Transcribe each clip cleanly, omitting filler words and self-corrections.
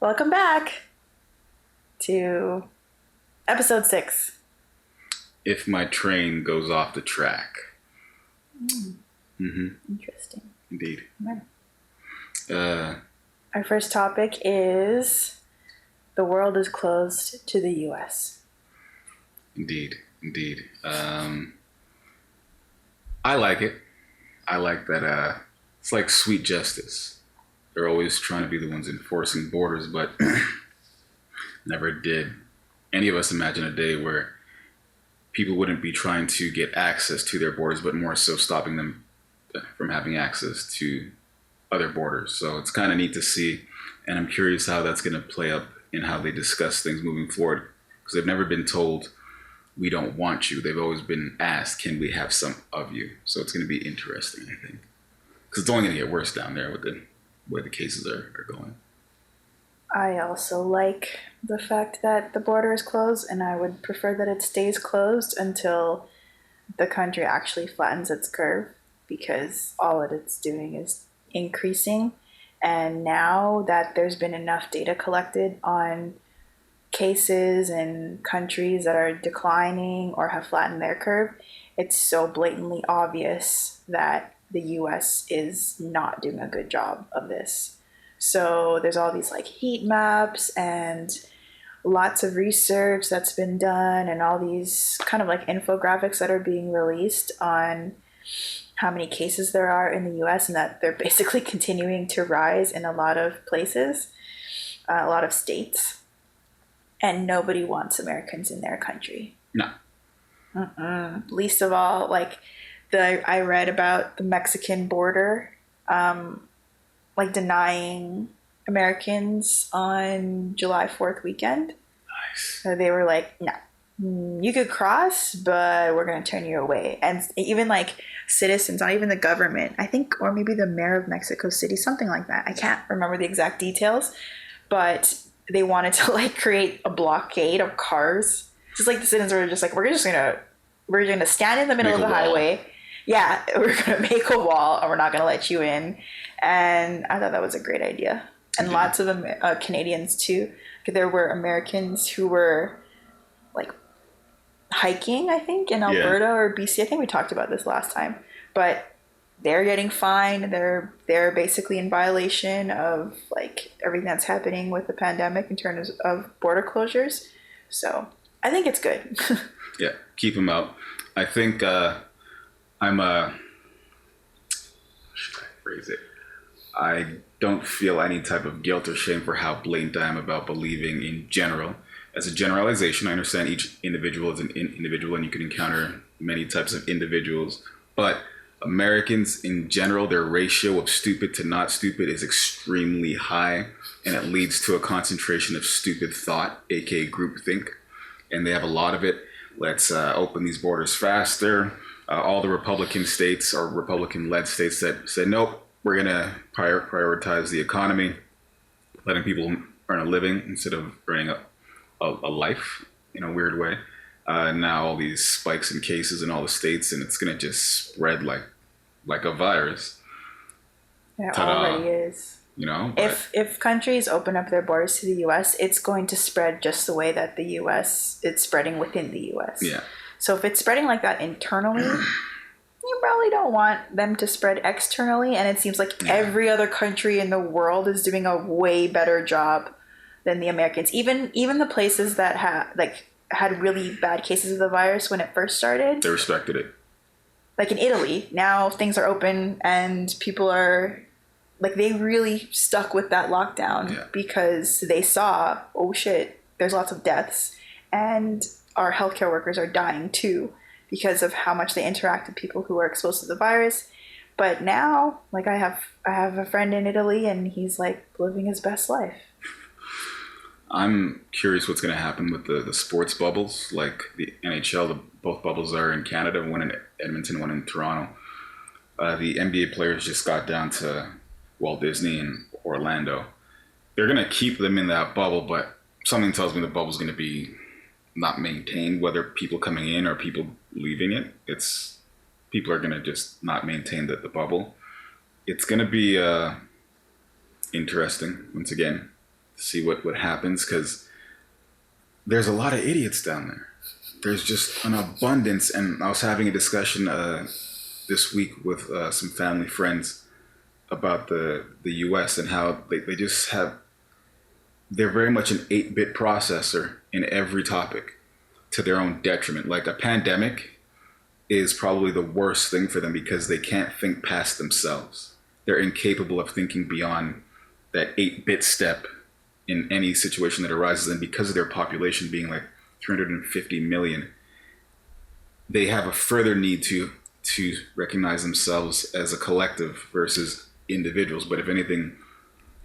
Welcome back to episode 6. If my train goes off the track. Interesting. Indeed. Right. Uh, Our first topic is the world is closed to the U.S. Indeed. I like it. I like that it's like sweet justice. They're always trying to be the ones enforcing borders, but never did any of us imagine a day where people wouldn't be trying to get access to their borders, but more so stopping them from having access to other borders. So it's kind of neat to see, and I'm curious how that's going to play up in how they discuss things moving forward, because they've never been told, we don't want you. They've always been asked, can we have some of you? So it's going to be interesting, I think, because it's only going to get worse down there with the way the cases are going. I also like the fact that the border is closed, and I would prefer that it stays closed until the country actually flattens its curve, because all that it's doing is increasing. And now that there's been enough data collected on cases in countries that are declining or have flattened their curve, it's so blatantly obvious that the US is not doing a good job of this. So there's all these like heat maps and lots of research that's been done, and all these kind of like infographics that are being released on how many cases there are in the US, and that they're basically continuing to rise in a lot of places, a lot of states. And nobody wants Americans in their country. No. Least of all, like I read about the Mexican border, like denying Americans on July 4th weekend. Nice. So they were like, no, you could cross, but we're going to turn you away. And even like citizens, not even the government, I think, or maybe the mayor of Mexico City, something like that. I can't remember the exact details, but they wanted to like create a blockade of cars. Just like the citizens were just like, we're gonna stand in the middle of the highway. Yeah, we're gonna make a wall, and we're not gonna let you in. And I thought that was a great idea. And lots of them, Canadians too. There were Americans who were like hiking, I think, in Alberta or BC. I think we talked about this last time, but they're getting fined. They're basically in violation of like everything that's happening with the pandemic in terms of border closures. So I think it's good. Yeah, keep them out. I think how should I phrase it? I don't feel any type of guilt or shame for how blatant I am about believing in general. As a generalization, I understand each individual is an individual, and you can encounter many types of individuals, but Americans in general, their ratio of stupid to not stupid is extremely high, and it leads to a concentration of stupid thought, aka groupthink, and they have a lot of it. Let's open these borders faster. All the Republican states or Republican-led states that said, nope, we're going to prioritize the economy, letting people earn a living instead of earning a life in a weird way. Now all these spikes in cases in all the states, and it's going to just spread like a virus. It already is. You know, if countries open up their borders to the U.S., it's going to spread just the way that the U.S. it's spreading within the U.S. Yeah. So if it's spreading like that internally, you probably don't want them to spread externally. And it seems like every other country in the world is doing a way better job than the Americans. Even the places that had really bad cases of the virus when it first started, they respected it. Like in Italy, now things are open and people are like, they really stuck with that lockdown because they saw, oh shit, there's lots of deaths, and our healthcare workers are dying too because of how much they interact with people who are exposed to the virus. But now, like I have a friend in Italy, and he's like living his best life. I'm curious what's going to happen with the sports bubbles, like the NHL. Both bubbles are in Canada, one in Edmonton, one in Toronto. The NBA players just got down to Walt Disney and Orlando. They're going to keep them in that bubble, but something tells me the bubble's going to be not maintained, whether people coming in or people leaving it. People are going to just not maintain the bubble. It's going to be interesting, once again, see what happens, because there's a lot of idiots down there. There's just an abundance. And I was having a discussion this week with some family friends about the US and how they just have, they're very much an 8-bit processor in every topic to their own detriment. Like a pandemic is probably the worst thing for them because they can't think past themselves. They're incapable of thinking beyond that 8-bit step in any situation that arises. And because of their population being like 350 million, they have a further need to recognize themselves as a collective versus individuals. But if anything,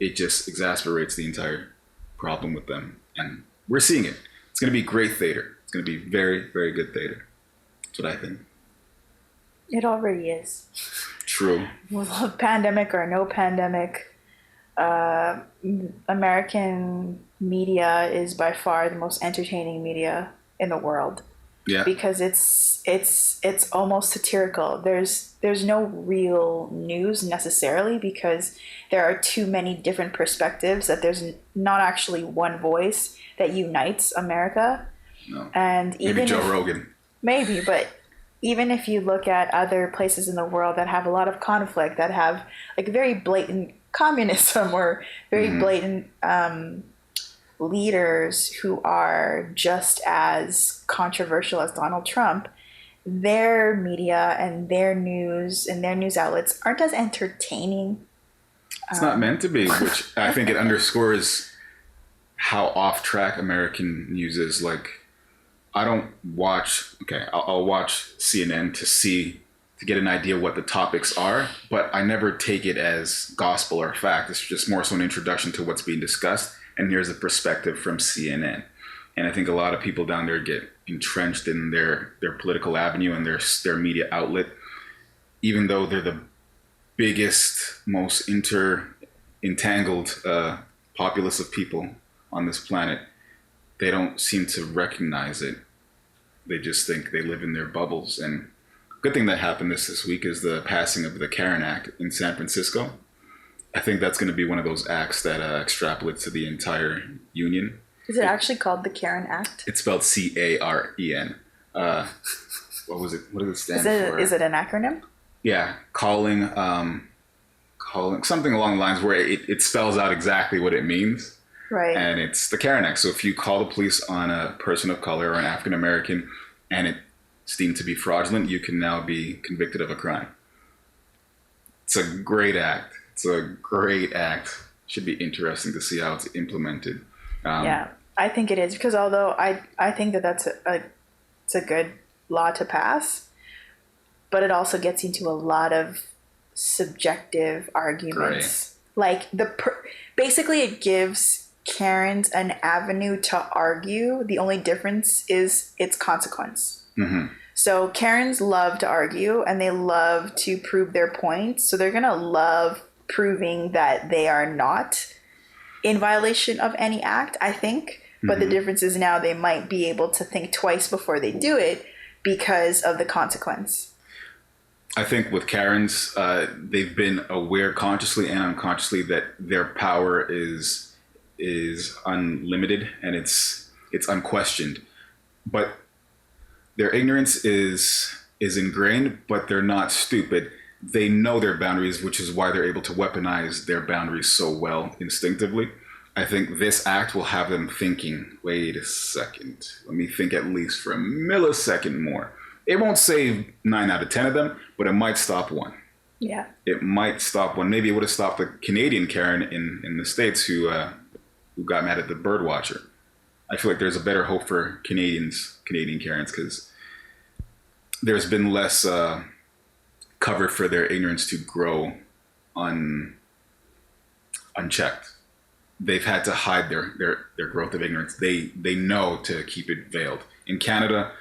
it just exasperates the entire problem with them. And we're seeing it. It's going to be great theater. It's going to be very, very good theater. That's what I think. It already is. True. Pandemic or no pandemic, American media is by far the most entertaining media in the world. Yeah. Because it's almost satirical. There's no real news necessarily because there are too many different perspectives that there's not actually one voice that unites America. No. And even maybe Joe Rogan. Maybe, but even if you look at other places in the world that have a lot of conflict, that have like very blatant communism or very blatant leaders who are just as controversial as Donald Trump, their media and their news and their news outlets aren't as entertaining. It's not meant to be, which I think it underscores how off track American news is. Like, I don't watch, I'll watch CNN to get an idea what the topics are, but I never take it as gospel or fact. It's just more so an introduction to what's being discussed. And here's a perspective from CNN. And I think a lot of people down there get entrenched in their political avenue and their media outlet, even though they're the biggest, most entangled populace of people on this planet. They don't seem to recognize it. They just think they live in their bubbles. And good thing that happened this week is the passing of the Karen Act in San Francisco. I think that's going to be one of those acts that extrapolates to the entire union. Is it actually called the Karen Act? It's spelled Caren. What was it? What does it stand for? Is it an acronym? Yeah, calling something along the lines where it spells out exactly what it means. Right. And it's the Karen Act. So if you call the police on a person of color or an African American and it's deemed to be fraudulent, you can now be convicted of a crime. It's a great act. Should be interesting to see how it's implemented. Yeah, I think it is, because although I think that it's a good law to pass, but it also gets into a lot of subjective arguments. Like basically it gives Karens an avenue to argue. The only difference is its consequence. Mm-hmm. So Karens love to argue and they love to prove their points. So they're going to love proving that they are not in violation of any act, I think. But the difference is now they might be able to think twice before they do it because of the consequence. I think with Karens, they've been aware consciously and unconsciously that their power is unlimited and it's unquestioned. But their ignorance is ingrained, but they're not stupid. They know their boundaries, which is why they're able to weaponize their boundaries so well instinctively. I think this act will have them thinking, wait a second, let me think at least for a millisecond more. It won't save 9 out of 10 of them, but it might stop one. Yeah. It might stop one. Maybe it would have stopped the Canadian Karen in the States who got mad at the bird watcher. I feel like there's a better hope for Canadian Karens because there's been less cover for their ignorance to grow unchecked. They've had to hide their growth of ignorance. They know to keep it veiled. In Canada,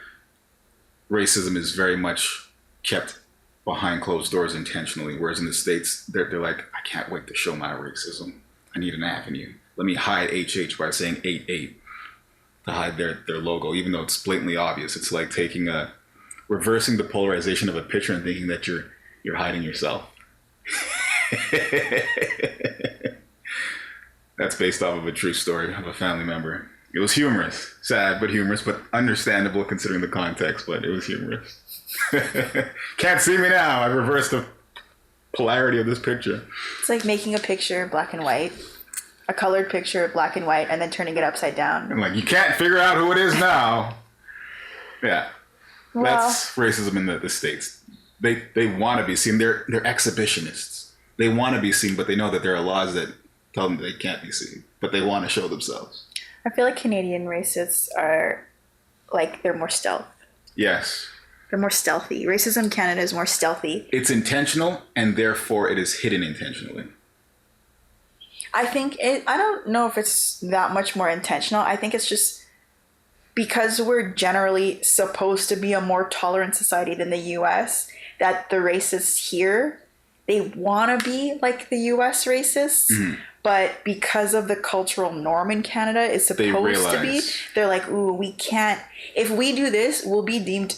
racism is very much kept behind closed doors intentionally, whereas in the States, they're like, I can't wait to show my racism. I need an avenue. Let me hide HH by saying 88 to hide their logo, even though it's blatantly obvious. It's like reversing the polarization of a picture and thinking that you're hiding yourself. That's based off of a true story of a family member. It was humorous, sad but humorous, but understandable considering the context. But it was humorous. Can't see me now. I reversed the polarity of this picture. It's like making a picture black and white, a colored picture black and white, and then turning it upside down. I'm like, you can't figure out who it is now. Yeah. Well, that's racism in the States. They want to be seen. They're exhibitionists. They want to be seen, but they know that there are laws that tell them they can't be seen. But they want to show themselves. I feel like Canadian racists are like they're more stealth. Yes. They're more stealthy. Racism in Canada is more stealthy. It's intentional, and therefore it is hidden intentionally. I don't know if it's that much more intentional. I think it's just because we're generally supposed to be a more tolerant society than the US, that the racists here, they want to be like the US racists, but because of the cultural norm in Canada is supposed to be, they're like, ooh, we can't, if we do this, we'll be deemed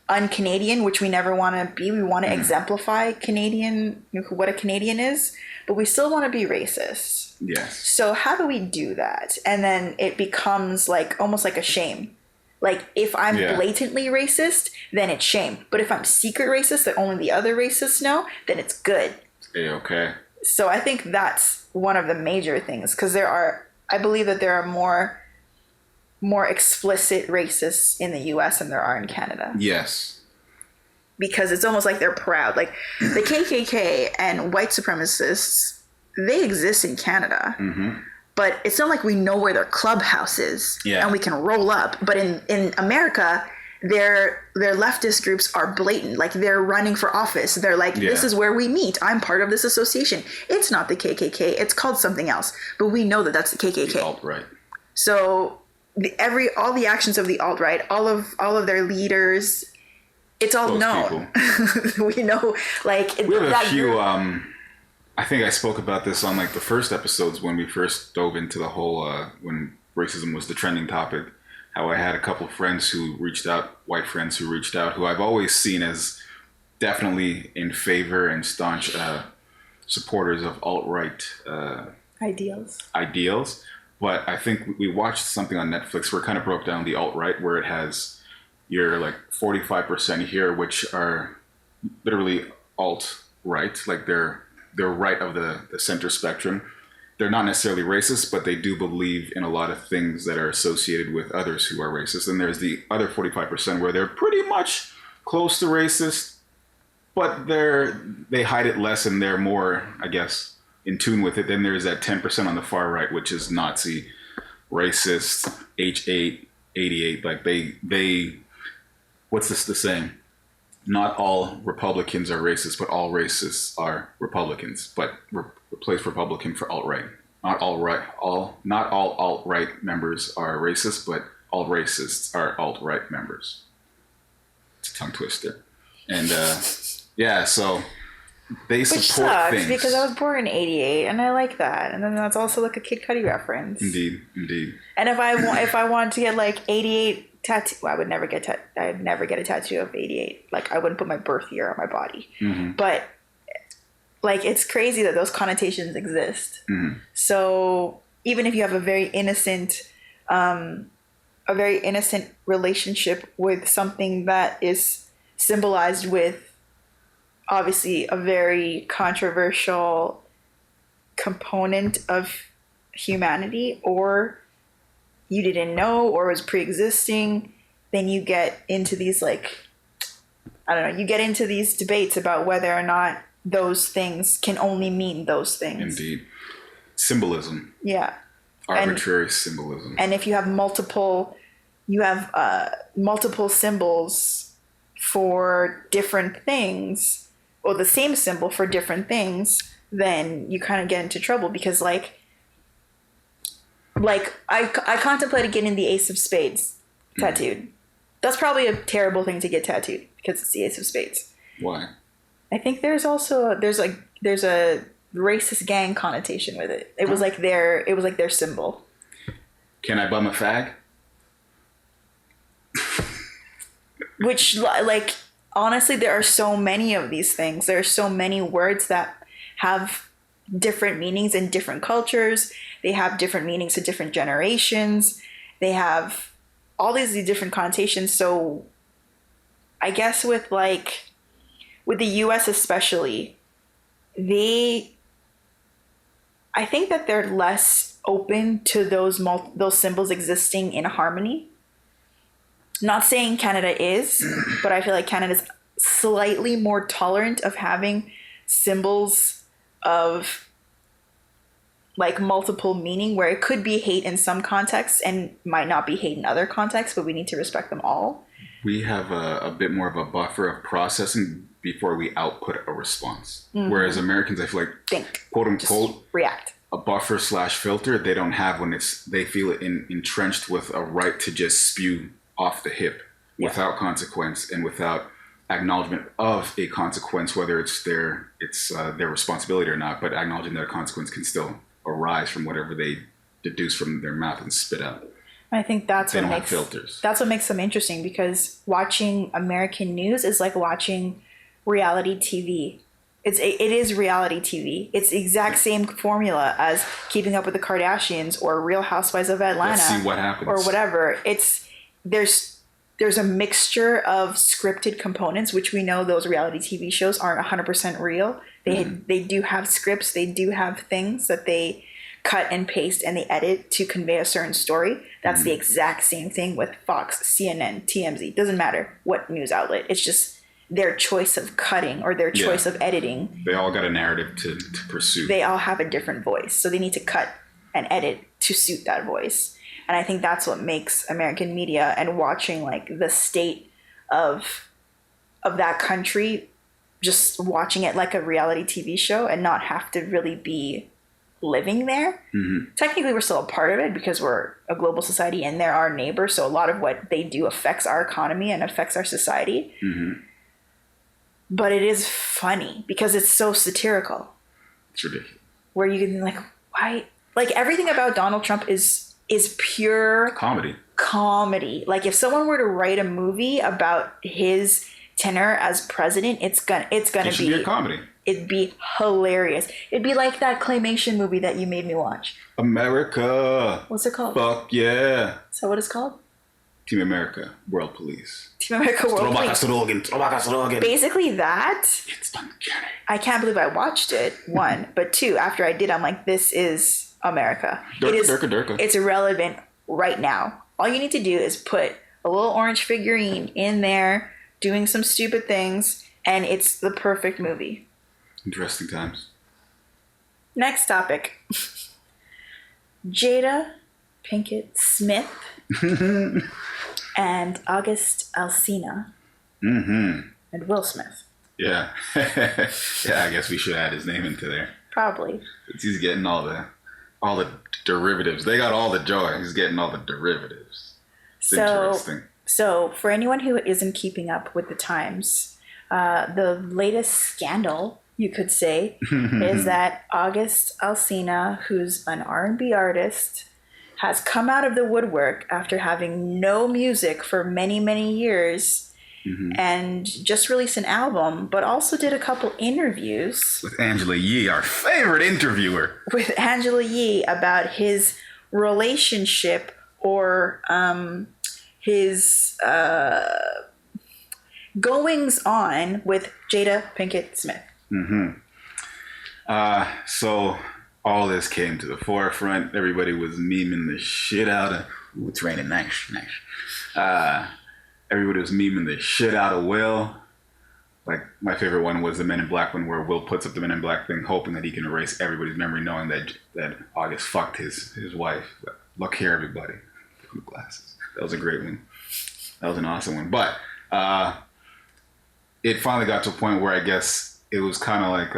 un-Canadian, which we never want to be. We want to exemplify Canadian, what a Canadian is, but we still want to be racist. Yes. So how do we do that? And then it becomes like almost like a shame. Like if I'm blatantly racist, then it's shame. But if I'm secret racist that only the other racists know, then it's good. Okay. So I think that's one of the major things, because I believe that there are more explicit racists in the US than there are in Canada. Yes. Because it's almost like they're proud. Like the KKK and white supremacists, they exist in Canada. But it's not like we know where their clubhouse is and we can roll up. But in America, their leftist groups are blatant. Like they're running for office. They're like, this is where we meet. I'm part of this association. It's not the KKK. It's called something else. But we know that that's the KKK. The alt-right. So all the actions of the alt-right, all of their leaders, it's all known. We know, like we have a few. I think I spoke about this on like the first episodes when we first dove into the whole when racism was the trending topic. How I had a couple of friends who reached out, white friends who reached out, who I've always seen as definitely in favor and staunch supporters of alt-right ideals. But I think we watched something on Netflix where it kind of broke down the alt-right, where it has your like 45% here, which are literally alt-right, like they're right of the center spectrum. They're not necessarily racist, but they do believe in a lot of things that are associated with others who are racist. And there's the other 45% where they're pretty much close to racist, but they hide it less and they're more, I guess, in tune with it. Then there's that 10% on the far right, which is Nazi, racist, H8, 88. Like they what's the saying? Not all Republicans are racist, but all racists are Republicans. But replace Republican for alt-right. Not all alt-right members are racist, but all racists are alt-right members. It's a tongue twister. And so they support Which sucks, things. because I was born in '88, and I like that. And then that's also like a Kid Cudi reference. Indeed. And if I want to get like '88 tattoo, well, I'd never get a tattoo of '88. Like I wouldn't put my birth year on my body. But like it's crazy that those connotations exist. So even if you have a very innocent relationship with something that is symbolized with obviously a very controversial component of humanity, or you didn't know, or was pre-existing, then you get into these you get into these debates about whether or not those things can only mean those things. Indeed. Symbolism. Yeah. Arbitrary symbolism. And if you have multiple symbols for different things, or the same symbol for different things, then you kind of get into trouble, because like I contemplated getting the Ace of Spades tattooed. That's probably a terrible thing to get tattooed because it's the Ace of Spades. Why? I think there's a racist gang connotation with it. It was like their symbol. Can I bum a fag? Which, like, honestly, there are so many of these things. There are so many words that have different meanings in different cultures. They have different meanings to different generations. They have all these different connotations. So I guess with the US especially, I think that they're less open to those symbols existing in harmony. Not saying Canada is, but I feel like Canada's slightly more tolerant of having symbols of like multiple meaning, where it could be hate in some contexts and might not be hate in other contexts, but we need to respect them all. We have a bit more of a buffer of processing before we output a response. Whereas Americans, I feel like, Think, quote unquote, react. a buffer / filter they don't have when they feel it entrenched with a right to just spew off the hip without consequence and without acknowledgement of a consequence, whether it's their responsibility or not, but acknowledging that a consequence can still arise from whatever they deduce from their mouth and spit out. I think that's They what don't have makes filters. That's what makes them interesting, because watching American news is like watching reality TV. It is reality TV. It's the exact same formula as Keeping Up with the Kardashians or Real Housewives of Atlanta. Let's see what happens. Or whatever. There's a mixture of scripted components, which we know those reality TV shows aren't 100% real. They do have scripts. They do have things that they cut and paste and they edit to convey a certain story. That's the exact same thing with Fox, CNN, TMZ. Doesn't matter what news outlet. It's just their choice of cutting or their choice of editing. They all got a narrative to pursue. They all have a different voice. So they need to cut and edit to suit that voice. And I think that's what makes American media and watching like the state of that country, just watching it like a reality TV show and not have to really be living there. Technically, we're still a part of it because we're a global society and they're our neighbor. So a lot of what they do affects our economy and affects our society. But it is funny because it's so satirical. It's ridiculous. Where you can like, why? Like everything about Donald Trump is pure comedy. Like if someone were to write a movie about his tenure as president, it's gonna be a comedy. It'd be hilarious. It'd be like that claymation movie that you made me watch. America. What's it called? Fuck yeah. Is that what it's called? Team America, World Police. Team America, World Police. Basically that. It's uncanny. I can't believe I watched it, one. But two, after I did, I'm like, this is America. It's irrelevant right now. All you need to do is put a little orange figurine in there doing some stupid things, and it's the perfect movie. Interesting times. Next topic. Jada Pinkett Smith and August Alsina and Will Smith. Yeah. Yeah, I guess we should add his name into there. Probably. He's getting all the derivatives. They got all the joy. He's getting all the derivatives. It's interesting. So for anyone who isn't keeping up with the times, the latest scandal, you could say, is that August Alsina, who's an R&B artist, has come out of the woodwork after having no music for many, many years and just released an album, but also did a couple interviews. With Angela Yee, our favorite interviewer. With Angela Yee about his relationship or his goings on with Jada Pinkett Smith. So all this came to the forefront. Everybody was memeing the shit out of. Ooh, it's raining. Nice. Everybody was memeing the shit out of Will. Like my favorite one was the Men in Black one, where Will puts up the Men in Black thing, hoping that he can erase everybody's memory, knowing that August fucked his wife. Look here, everybody. Look the glasses. That was a great one. That was an awesome one. But it finally got to a point where I guess it was kind of like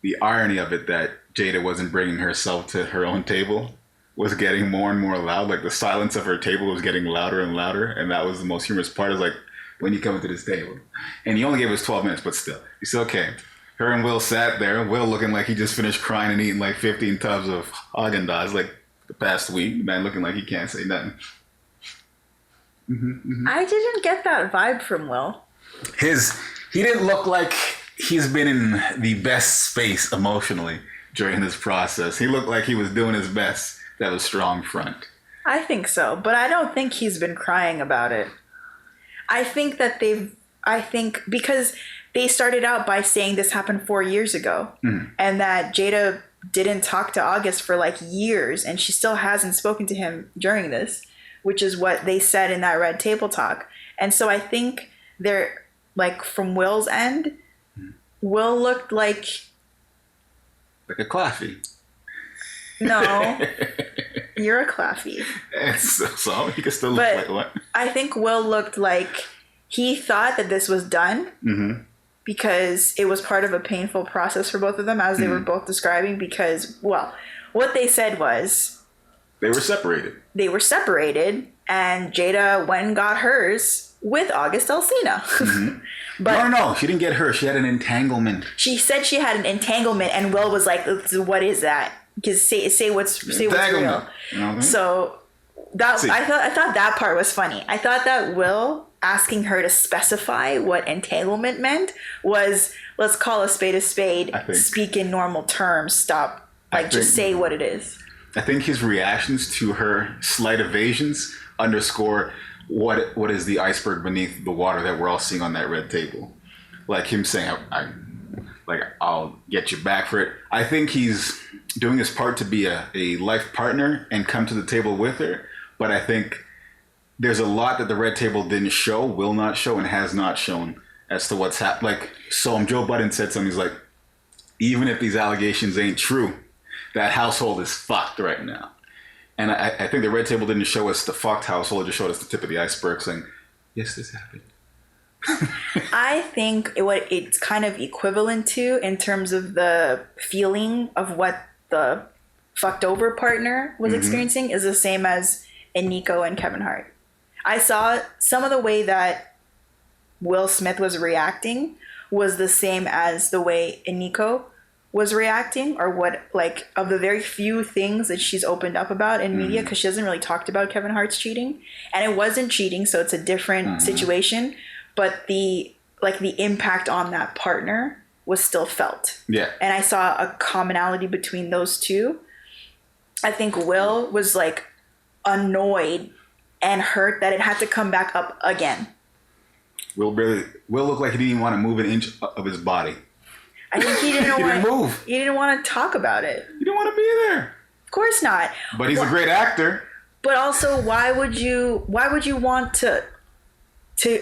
the irony of it that Jada wasn't bringing herself to her own table was getting more and more loud. Like the silence of her table was getting louder and louder. And that was the most humorous part. Is like, when you come into this table. And he only gave us 12 minutes, but still. He said, okay. Her and Will sat there. Will looking like he just finished crying and eating like 15 tubs of Haagen-Dazs like the past week. Man looking like he can't say nothing. I didn't get that vibe from Will. He didn't look like he's been in the best space emotionally during this process. He looked like he was doing his best. That was strong front. I think so, but I don't think he's been crying about it. I think because they started out by saying this happened 4 years ago, and that Jada didn't talk to August for like years, and she still hasn't spoken to him during this, which is what they said in that red table talk. And so I think they're like, from Will's end, Will looked like a Claffy. No, you're a Claffy. So he could still look like what? I think Will looked like he thought that this was done because it was part of a painful process for both of them, as they were both describing. Because, well, what they said was they were separated. They were separated, and Jada went and got hers with August Alsina. But no, she didn't get her. She had an entanglement. She said she had an entanglement, and Will was like, "What is that? Because say what's real." So that I thought that part was funny. I thought that Will asking her to specify what entanglement meant was, let's call a spade, speak in normal terms, stop, just say what it is. I think his reactions to her slight evasions underscore what is the iceberg beneath the water that we're all seeing on that red table. Like him saying, I'll get you back for it. I think he's doing his part to be a life partner and come to the table with her. But I think there's a lot that the red table didn't show, will not show, and has not shown as to what's happened. Like, so Joe Budden said something, he's like, even if these allegations ain't true, that household is fucked right now. And I think the red table didn't show us the fucked household, it just showed us the tip of the iceberg saying, yes, this happened. I think what it's kind of equivalent to in terms of the feeling of what the fucked over partner was experiencing is the same as Eniko and Kevin Hart. I saw some of the way that Will Smith was reacting was the same as the way Eniko was reacting, or what, like, of the very few things that she's opened up about in media, because she hasn't really talked about Kevin Hart's cheating, and it wasn't cheating, so it's a different situation, but the impact on that partner was still felt. Yeah. And I saw a commonality between those two. I think Will was like annoyed and hurt that it had to come back up again. Will looked like he didn't even want to move an inch of his body. I think he didn't move. He didn't want to talk about it. He didn't want to be there. Of course not. But he's a great actor. But also, why would you want to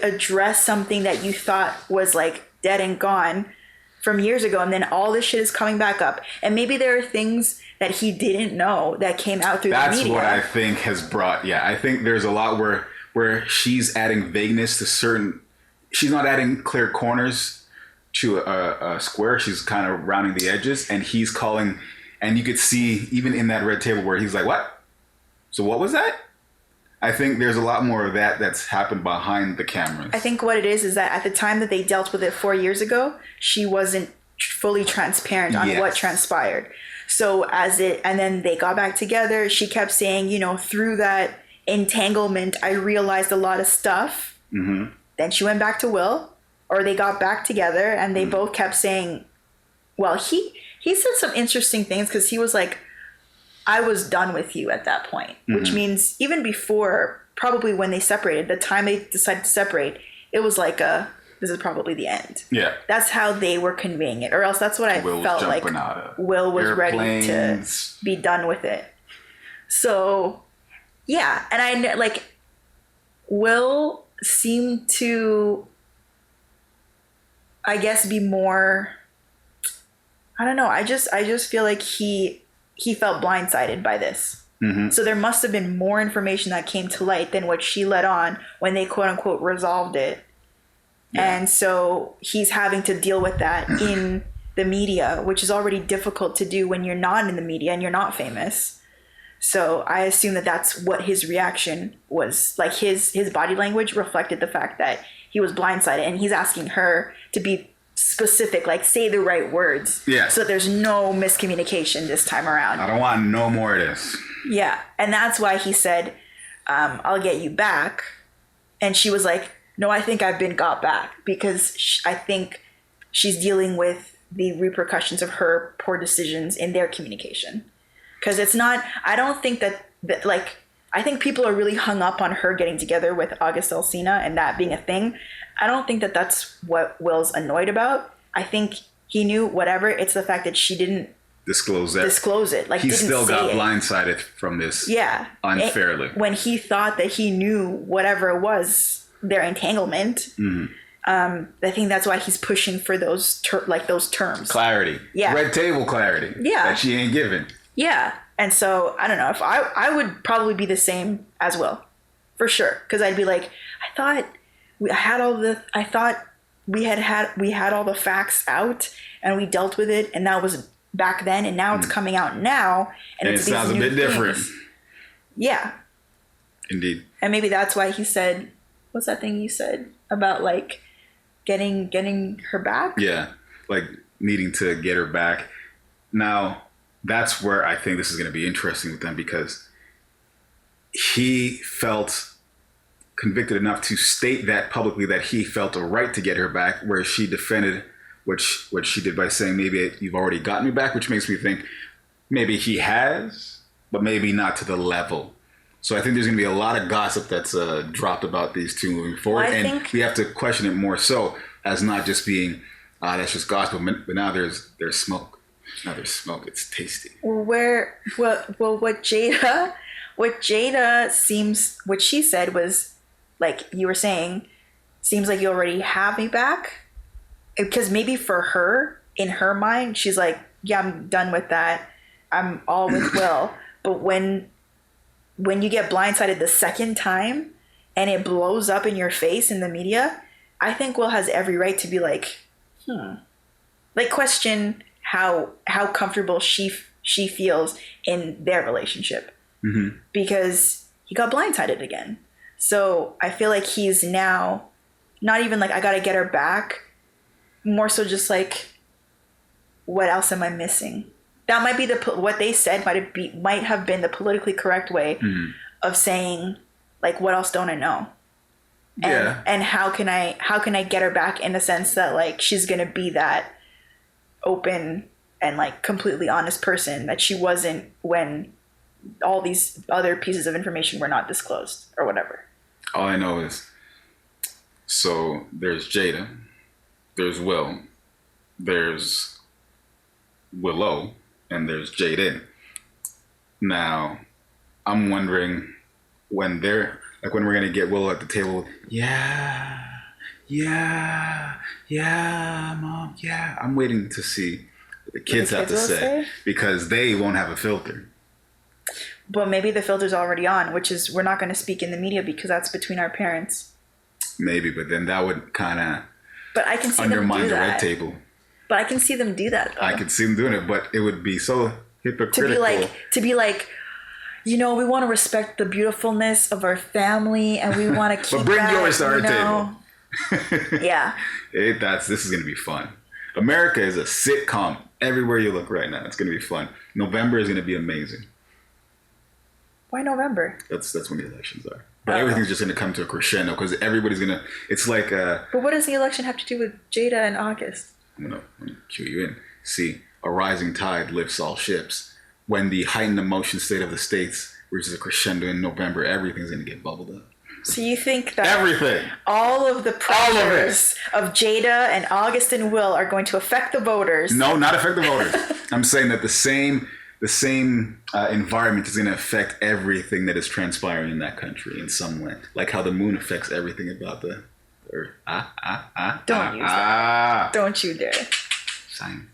address something that you thought was like dead and gone from years ago, and then all this shit is coming back up? And maybe there are things that he didn't know that came out through the media. That's what I think has brought. Yeah, I think there's a lot where she's adding vagueness to certain. She's not adding clear corners to a square. She's kind of rounding the edges, and he's calling. And you could see even in that red table where he's like, "What? So what was that?" I think there's a lot more of that that's happened behind the cameras. I think what it is that at the time that they dealt with it 4 years ago, she wasn't fully transparent on what transpired. So and then they got back together. She kept saying, through that entanglement, I realized a lot of stuff. Mm-hmm. Then she went back to Will, or they got back together, and they both kept saying, well, he said some interesting things, because he was like, I was done with you at that point, which means even before, probably when they separated, the time they decided to separate, it was like this is probably the end. Yeah. That's how they were conveying it, or else that's what I felt like. Will was ready to be done with it. So, yeah. And Will seemed to, I guess, be more, I don't know. I just feel like he felt blindsided by this. Mm-hmm. So there must have been more information that came to light than what she let on when they quote unquote resolved it. Yeah. And so he's having to deal with that in the media, which is already difficult to do when you're not in the media and you're not famous. So I assume that that's what his reaction was. Like his body language reflected the fact that he was blindsided, and he's asking her to be specific, like say the right words. Yeah. So that there's no miscommunication this time around. I don't want no more of this. Yeah. And that's why he said, I'll get you back. And she was like, no, I think I've been got back, because I think she's dealing with the repercussions of her poor decisions in their communication. Because it's not, I don't think that like, I think people are really hung up on her getting together with August Alsina and that being a thing. I don't think that that's what Will's annoyed about. I think he knew whatever. It's the fact that she didn't disclose it. Like, he didn't still got say it. blindsided from this. Yeah. Unfairly. When he thought that he knew whatever it was, their entanglement. I think that's why he's pushing for those those terms. Clarity. Yeah. Red table clarity. Yeah. That she ain't given. Yeah. And so I don't know if I would probably be the same as Will, for sure. Because I'd be like, I thought we had all the facts out and we dealt with it, and that was back then, and now it's coming out now, and it sounds a bit different. Yeah. Indeed. And maybe that's why he said, what's that thing you said about like getting her back? Yeah, like needing to get her back. Now, that's where I think this is going to be interesting with them, because he felt convicted enough to state that publicly, that he felt a right to get her back, where she defended what she did by saying, maybe you've already gotten me back, which makes me think maybe he has, but maybe not to the level. So I think there's going to be a lot of gossip that's dropped about these two moving forward. We have to question it more so as not just being, that's just gossip, but now there's smoke. Now there's smoke. It's tasty. What Jada seems, what she said was, like you were saying, seems like you already have me back. Because maybe for her, in her mind, she's like, yeah, I'm done with that. I'm all with Will. But when you get blindsided the second time and it blows up in your face in the media, I think Will has every right to be like, like question how comfortable she feels in their relationship. Mm-hmm. Because he got blindsided again. So I feel like he's now not even like, I got to get her back. More so just like, what else am I missing? That might be what they said might have been the politically correct way of saying, like, what else don't I know? And how can I get her back, in the sense that like she's gonna be that open and like completely honest person that she wasn't when all these other pieces of information were not disclosed or whatever. All I know is, so there's Jada, there's Will, there's Willow, and there's Jada. Now, I'm wondering when we're gonna get Willow at the table. Yeah, mom, yeah. I'm waiting to see what the kids have to say, because they won't have a filter. But maybe the filter's already on, which is, we're not going to speak in the media because that's between our parents. Maybe, but then that would kind of undermine the red table. But I can see them do that, though. I could see them doing it, but it would be so hypocritical. To be like, we want to respect the beautifulness of our family, and we want to keep but bring that, yours to our table. Yeah. This is going to be fun. America is a sitcom everywhere you look right now. It's going to be fun. November is going to be amazing. Why November? That's when the elections are. But everything's just going to come to a crescendo, because everybody's going to... It's like... But what does the election have to do with Jada and August? I'm going to cue you in. See, a rising tide lifts all ships. When the heightened emotion state of the states reaches a crescendo in November, everything's going to get bubbled up. So you think that everything, all of the pressures of Jada and August and Will are going to affect the voters? No, not affect the voters. I'm saying that the same environment is going to affect everything that is transpiring in that country in some way, like how the moon affects everything about the earth. Don't use that. Don't you dare. Science.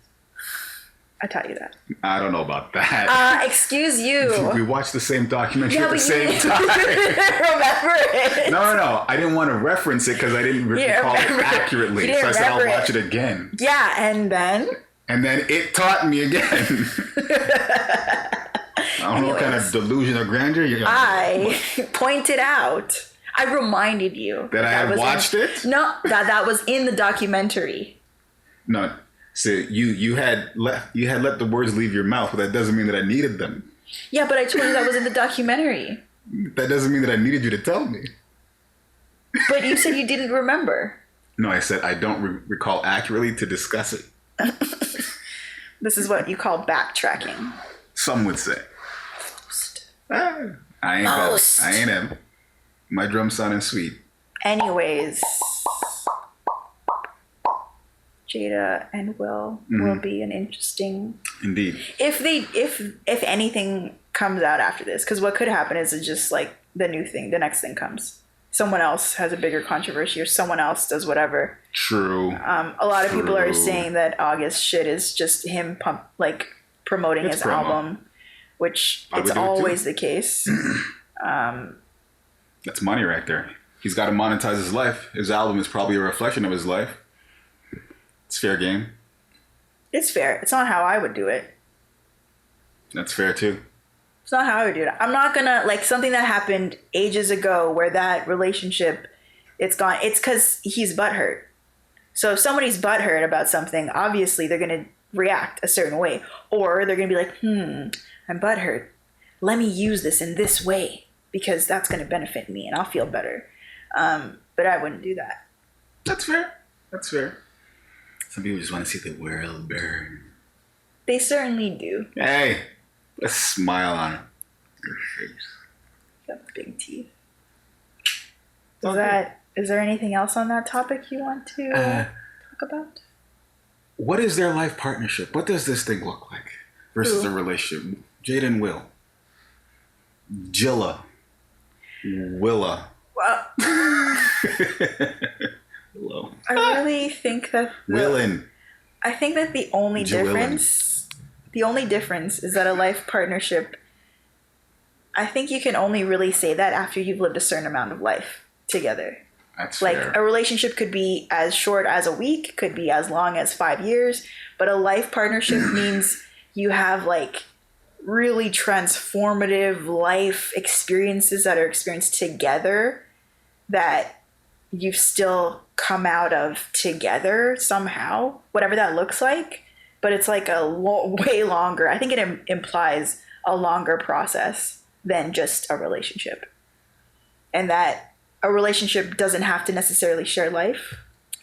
I taught you that. I don't know about that. Excuse you. We watched the same documentary at the same time. Remember it. No. I didn't want to reference it because I didn't recall it accurately. So I said I'll watch it again. Yeah, and then? And then it taught me again. I don't know what kind of delusion of grandeur you're I pointed out. I reminded you. That I had watched it? No, that was in the documentary. No. So you had let the words leave your mouth, but that doesn't mean that I needed them. Yeah, but I told you that was in the documentary. That doesn't mean that I needed you to tell me. But you said you didn't remember. No, I said I don't recall accurately to discuss it. This is what you call backtracking. Some would say. I ain't that. I ain't him. My drum sounding sweet. Anyways, Jada and Will be an interesting. Indeed. If anything comes out after this, because what could happen is it's just like the next thing comes. Someone else has a bigger controversy, or someone else does whatever. True. A lot of people are saying that August shit is just him promoting his album, which it's always the case. That's money right there. He's got to monetize his life. His album is probably a reflection of his life. It's fair game. It's fair. It's not how I would do it. That's fair too. It's not how I would do it. I'm not gonna, like, something that happened ages ago where that relationship, it's gone. It's because he's butthurt. So if somebody's butthurt about something, obviously they're gonna react a certain way, or they're gonna be like, I'm butthurt. Let me use this in this way because that's gonna benefit me and I'll feel better. But I wouldn't do that. That's fair. That's fair. Some people just want to see the world burn. They certainly do. Hey, let's smile on your face. Got big teeth. Is there anything else on that topic you want to talk about? What is their life partnership? What does this thing look like versus a relationship? Jada and Will. Jilla. Willa. Well, Hello. I really think that I think that the only difference is that a life partnership, I think you can only really say that after you've lived a certain amount of life together. That's like fair. A relationship could be as short as a week, could be as long as 5 years, but a life partnership means you have like really transformative life experiences that are experienced together that you've still come out of together somehow, whatever that looks like. But it's like way longer. I think it implies a longer process than just a relationship. And that a relationship doesn't have to necessarily share life.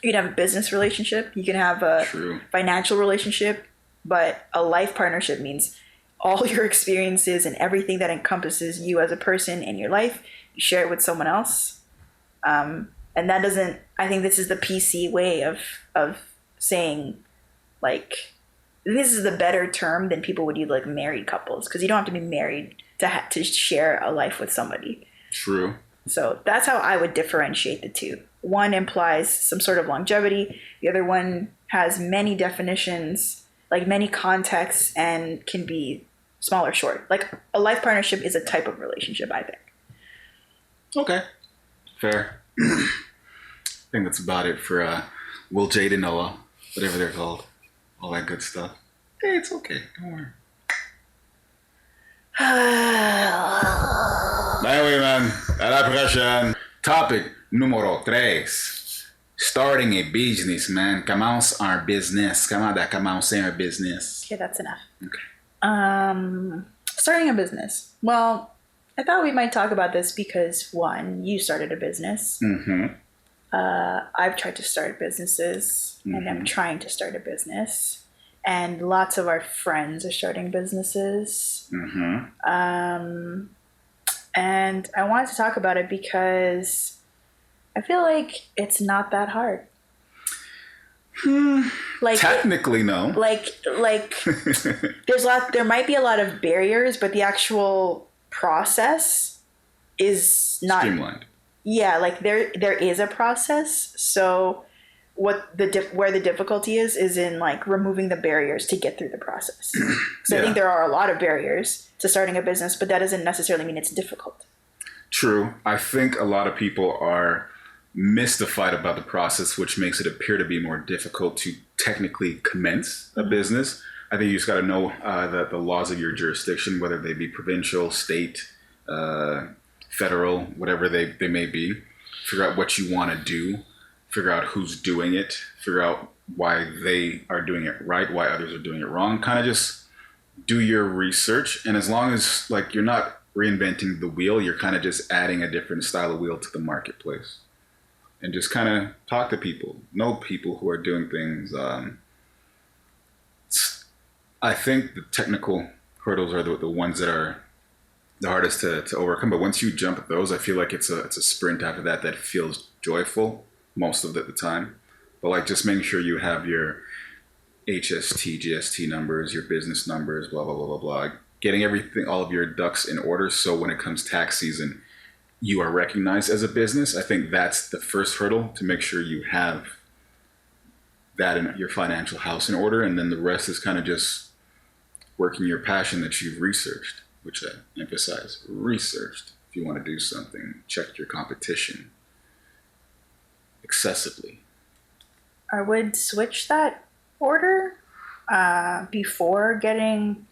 You can have a business relationship. You can have a financial relationship. But a life partnership means all your experiences and everything that encompasses you as a person in your life, you share it with someone else. And that doesn't, I think this is the PC way of saying, like, this is the better term than people would use, like, married couples, because you don't have to be married to share a life with somebody. True. So that's how I would differentiate the two. One implies some sort of longevity. The other one has many definitions, like many contexts, and can be small or short. Like a life partnership is a type of relationship, I think. Okay. Fair. I think that's about it for Will, Jada, Noah, whatever they're called. All that good stuff. Hey, it's okay. Don't worry. Anyway, man. À la prochaine. Topic numéro 13. Starting a business, man. Commence un business. Comment à commencer un business? Okay, that's enough. Okay. Starting a business. Well, I thought we might talk about this because, one, you started a business. Mm-hmm. I've tried to start businesses, and I'm trying to start a business. And lots of our friends are starting businesses. Mm-hmm. And I wanted to talk about it because I feel like it's not that hard. Like technically, no. Like there might be a lot of barriers, but the actual process is not streamlined. Yeah, like there is a process. So where the difficulty is in like removing the barriers to get through the process. So I think there are a lot of barriers to starting a business, but that doesn't necessarily mean it's difficult. True. I think a lot of people are mystified about the process, which makes it appear to be more difficult to technically commence a business. I think you just got to know that the laws of your jurisdiction, whether they be provincial, state, federal, whatever they may be, figure out what you want to do, figure out who's doing it, figure out why they are doing it right, why others are doing it wrong. Kind of just do your research. And as long as like you're not reinventing the wheel, you're kind of just adding a different style of wheel to the marketplace. And just kind of talk to people, know people who are doing things I think the technical hurdles are the ones that are the hardest to overcome. But once you jump at those, I feel like it's a sprint after that that feels joyful most of the time. But like just making sure you have your HST, GST numbers, your business numbers, blah blah blah blah blah. Getting everything, all of your ducks in order, so when it comes tax season, you are recognized as a business. I think that's the first hurdle, to make sure you have that in your financial house in order, and then the rest is kind of just working your passion that you've researched, which I emphasize, researched. If you want to do something, check your competition excessively. I would switch that order before getting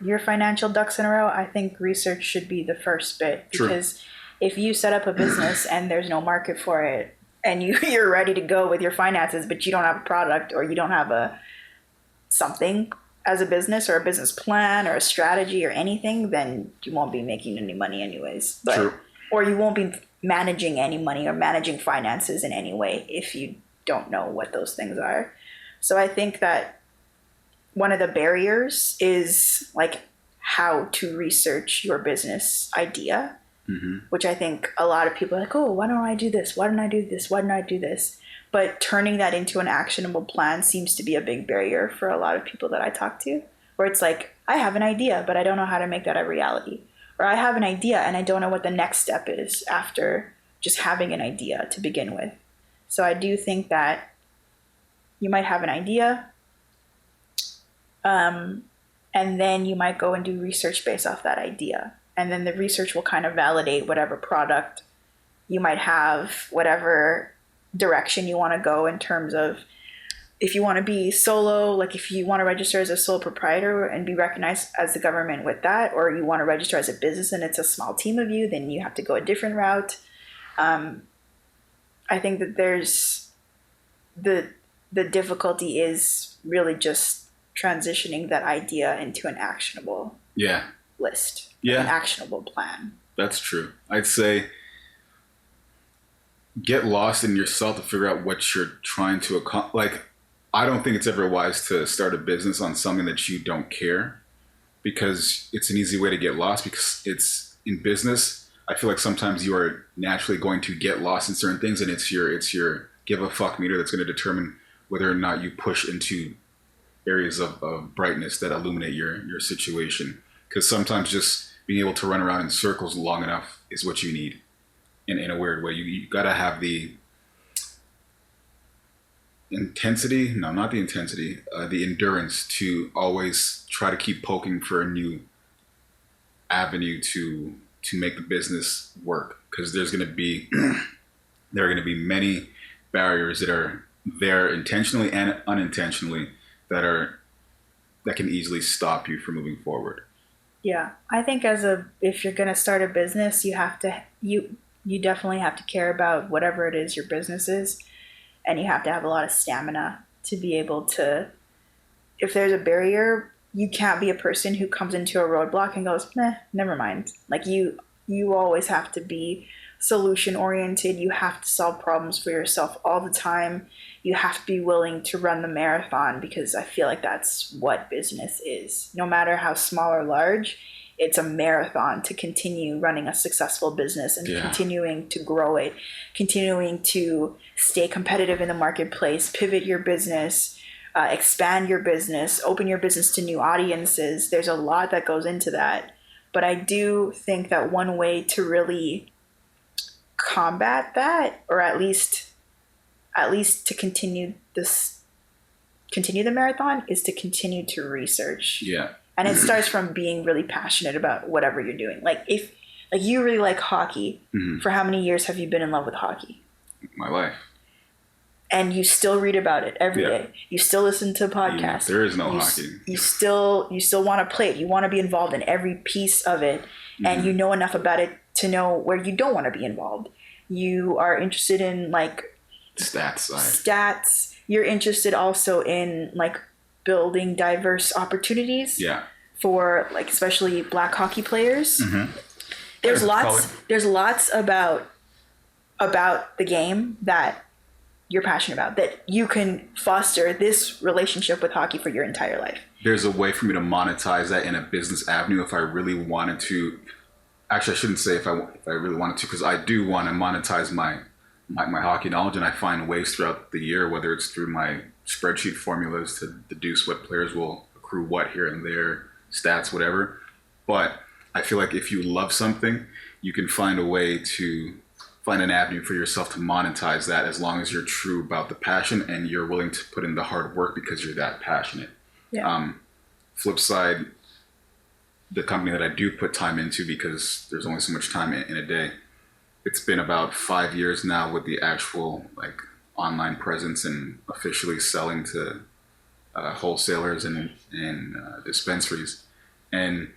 your financial ducks in a row. I think research should be the first bit, because True. If you set up a business and there's no market for it, and you're ready to go with your finances, but you don't have a product, or you don't have something as a business, or a business plan, or a strategy, or anything, then you won't be making any money anyways. True. Or you won't be managing any money or managing finances in any way if you don't know what those things are. So I think that one of the barriers is like how to research your business idea, which I think a lot of people are like, oh, why don't I do this? Why don't I do this? Why don't I do this? But turning that into an actionable plan seems to be a big barrier for a lot of people that I talk to, where it's like, I have an idea, but I don't know how to make that a reality. Or I have an idea and I don't know what the next step is after just having an idea to begin with. So I do think that you might have an idea, and then you might go and do research based off that idea. And then the research will kind of validate whatever product you might have, whatever direction you want to go in terms of, if you want to be solo, like if you want to register as a sole proprietor and be recognized as the government with that, or you want to register as a business and it's a small team of you, then you have to go a different route. I think that there's the difficulty is really just transitioning that idea into an actionable list, an actionable plan. That's true. I'd say get lost in yourself to figure out what you're trying to accomplish. Like, I don't think it's ever wise to start a business on something that you don't care, because it's an easy way to get lost. Because it's in business, I feel like sometimes you are naturally going to get lost in certain things, and it's your give a fuck meter that's going to determine whether or not you push into areas of brightness that illuminate your situation. Because sometimes just being able to run around in circles long enough is what you need. In a weird way, you gotta have the intensity, no, not the intensity, the endurance to always try to keep poking for a new avenue to make the business work. Because there are going to be many barriers that are there intentionally and unintentionally that can easily stop you from moving forward. Yeah, I think if you're going to start a business, you definitely have to care about whatever it is your business is, and you have to have a lot of stamina to be able to, if there's a barrier, you can't be a person who comes into a roadblock and goes, never mind. Like you always have to be solution oriented. You have to solve problems for yourself all the time. You have to be willing to run the marathon, because I feel like that's what business is. No matter how small or large, it's a marathon to continue running a successful business and continuing to grow it, continuing to stay competitive in the marketplace, pivot your business, expand your business, open your business to new audiences. There's a lot that goes into that. But I do think that one way to really combat that, or at least to continue the marathon, is to continue to research. Yeah. And it starts from being really passionate about whatever you're doing. Like if you really like hockey, for how many years have you been in love with hockey? My life. And you still read about it every day. You still listen to podcasts. There is no hockey. You still want to play it. You want to be involved in every piece of it. And you know enough about it to know where you don't want to be involved. You are interested in like stats. You're interested also in like building diverse opportunities for like especially Black hockey players. There's lots about the game that you're passionate about, that you can foster this relationship with hockey for your entire life. There's a way for me to monetize that in a business avenue if I really wanted to. Actually, I shouldn't say if I really wanted to, because I do want to monetize my hockey knowledge, and I find ways throughout the year, whether it's through my spreadsheet formulas to deduce what players will accrue what here and there, stats, whatever. But I feel like if you love something, you can find a way to find an avenue for yourself to monetize that, as long as you're true about the passion and you're willing to put in the hard work because you're that passionate. Yeah. Flip side, the company that I do put time into, because there's only so much time in a day, it's been about 5 years now with the actual like online presence and officially selling to wholesalers and dispensaries. And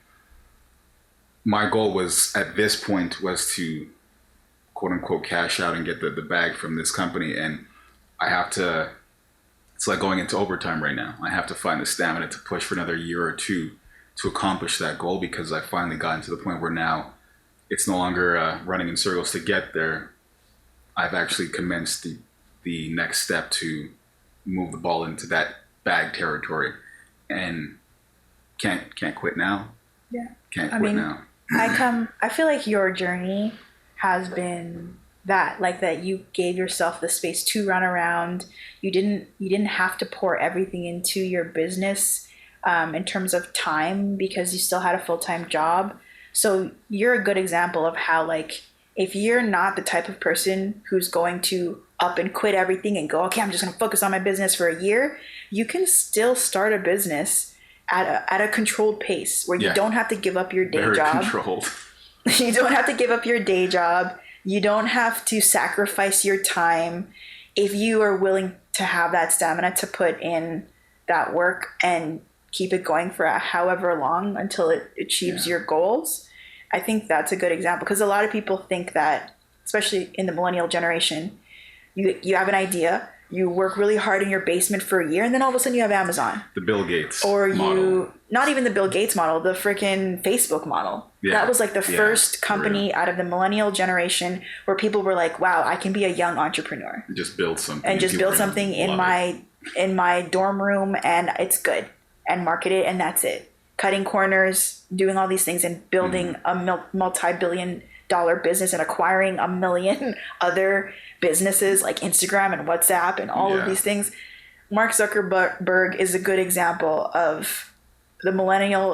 my goal was, at this point, was to quote unquote cash out and get the bag from this company. And I have to, it's like going into overtime right now. I have to find the stamina to push for another year or two to accomplish that goal, because I finally gotten to the point where now it's no longer running in circles to get there. I've actually commenced the next step to move the ball into that bag territory, and can't quit now. Yeah. Can't quit now. I feel like your journey has been that, like, that you gave yourself the space to run around. You didn't have to pour everything into your business in terms of time, because you still had a full-time job. So you're a good example of how, like, if you're not the type of person who's going to up and quit everything and go, okay, I'm just going to focus on my business for a year, you can still start a business at a controlled pace where you don't have to give up your day Very job. controlled. You don't have to give up your day job. You don't have to sacrifice your time. If you are willing to have that stamina to put in that work and keep it going for however long until it achieves your goals, I think that's a good example. Because a lot of people think that, especially in the millennial generation, you have an idea, you work really hard in your basement for a year, and then all of a sudden you have Amazon. The Bill Gates or model. Not even the Bill Gates model, the freaking Facebook model. Yeah. That was like the first company out of the millennial generation where people were like, wow, I can be a young entrepreneur. Just build something. And just build something in my dorm room, and it's good. And market it, and that's it. Cutting corners, doing all these things, and building a multi-billion-dollar business and acquiring a million other businesses like Instagram and WhatsApp and all of these things. Mark Zuckerberg is a good example of the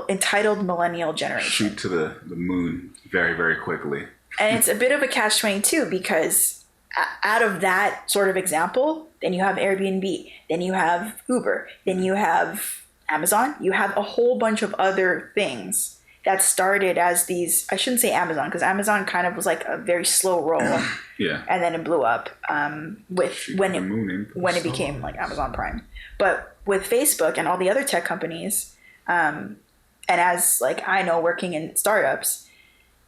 entitled millennial generation. Shoot to the moon very, very quickly. And it's a bit of a catch-22, because out of that sort of example, then you have Airbnb, then you have Uber, then you have Amazon. You have a whole bunch of other things that started as these, I shouldn't say Amazon, because Amazon kind of was like a very slow roll. And then it blew up when it became like Amazon Prime. But with Facebook and all the other tech companies, and as like I know, working in startups,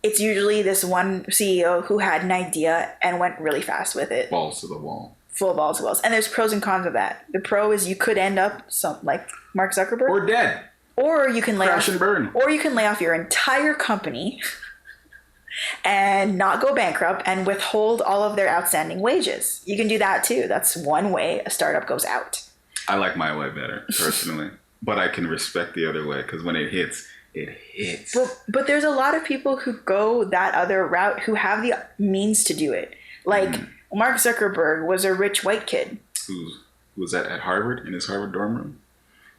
it's usually this one CEO who had an idea and went really fast with it. Balls to the wall. Full balls to walls. And there's pros and cons of that. The pro is you could end up like Mark Zuckerberg. Or dead. Or you can crash and burn. Or you can lay off your entire company and not go bankrupt and withhold all of their outstanding wages. You can do that too. That's one way a startup goes out. I like my way better, personally. But I can respect the other way, because when it hits, it hits. But there's a lot of people who go that other route who have the means to do it. Like Mark Zuckerberg was a rich white kid. Who was at Harvard, in his Harvard dorm room?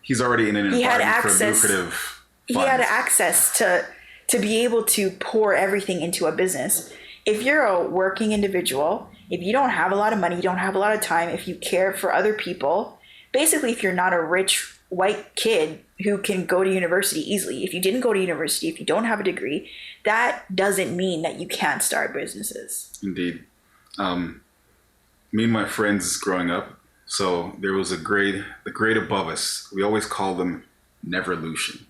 He's already in an environment for lucrative funds. He had access to be able to pour everything into a business. If you're a working individual, if you don't have a lot of money, you don't have a lot of time, if you care for other people, basically if you're not a rich white kid who can go to university easily, if you didn't go to university, if you don't have a degree, that doesn't mean that you can't start businesses. Indeed. Me and my friends growing up, so there was the grade above us. We always called them Neverlution,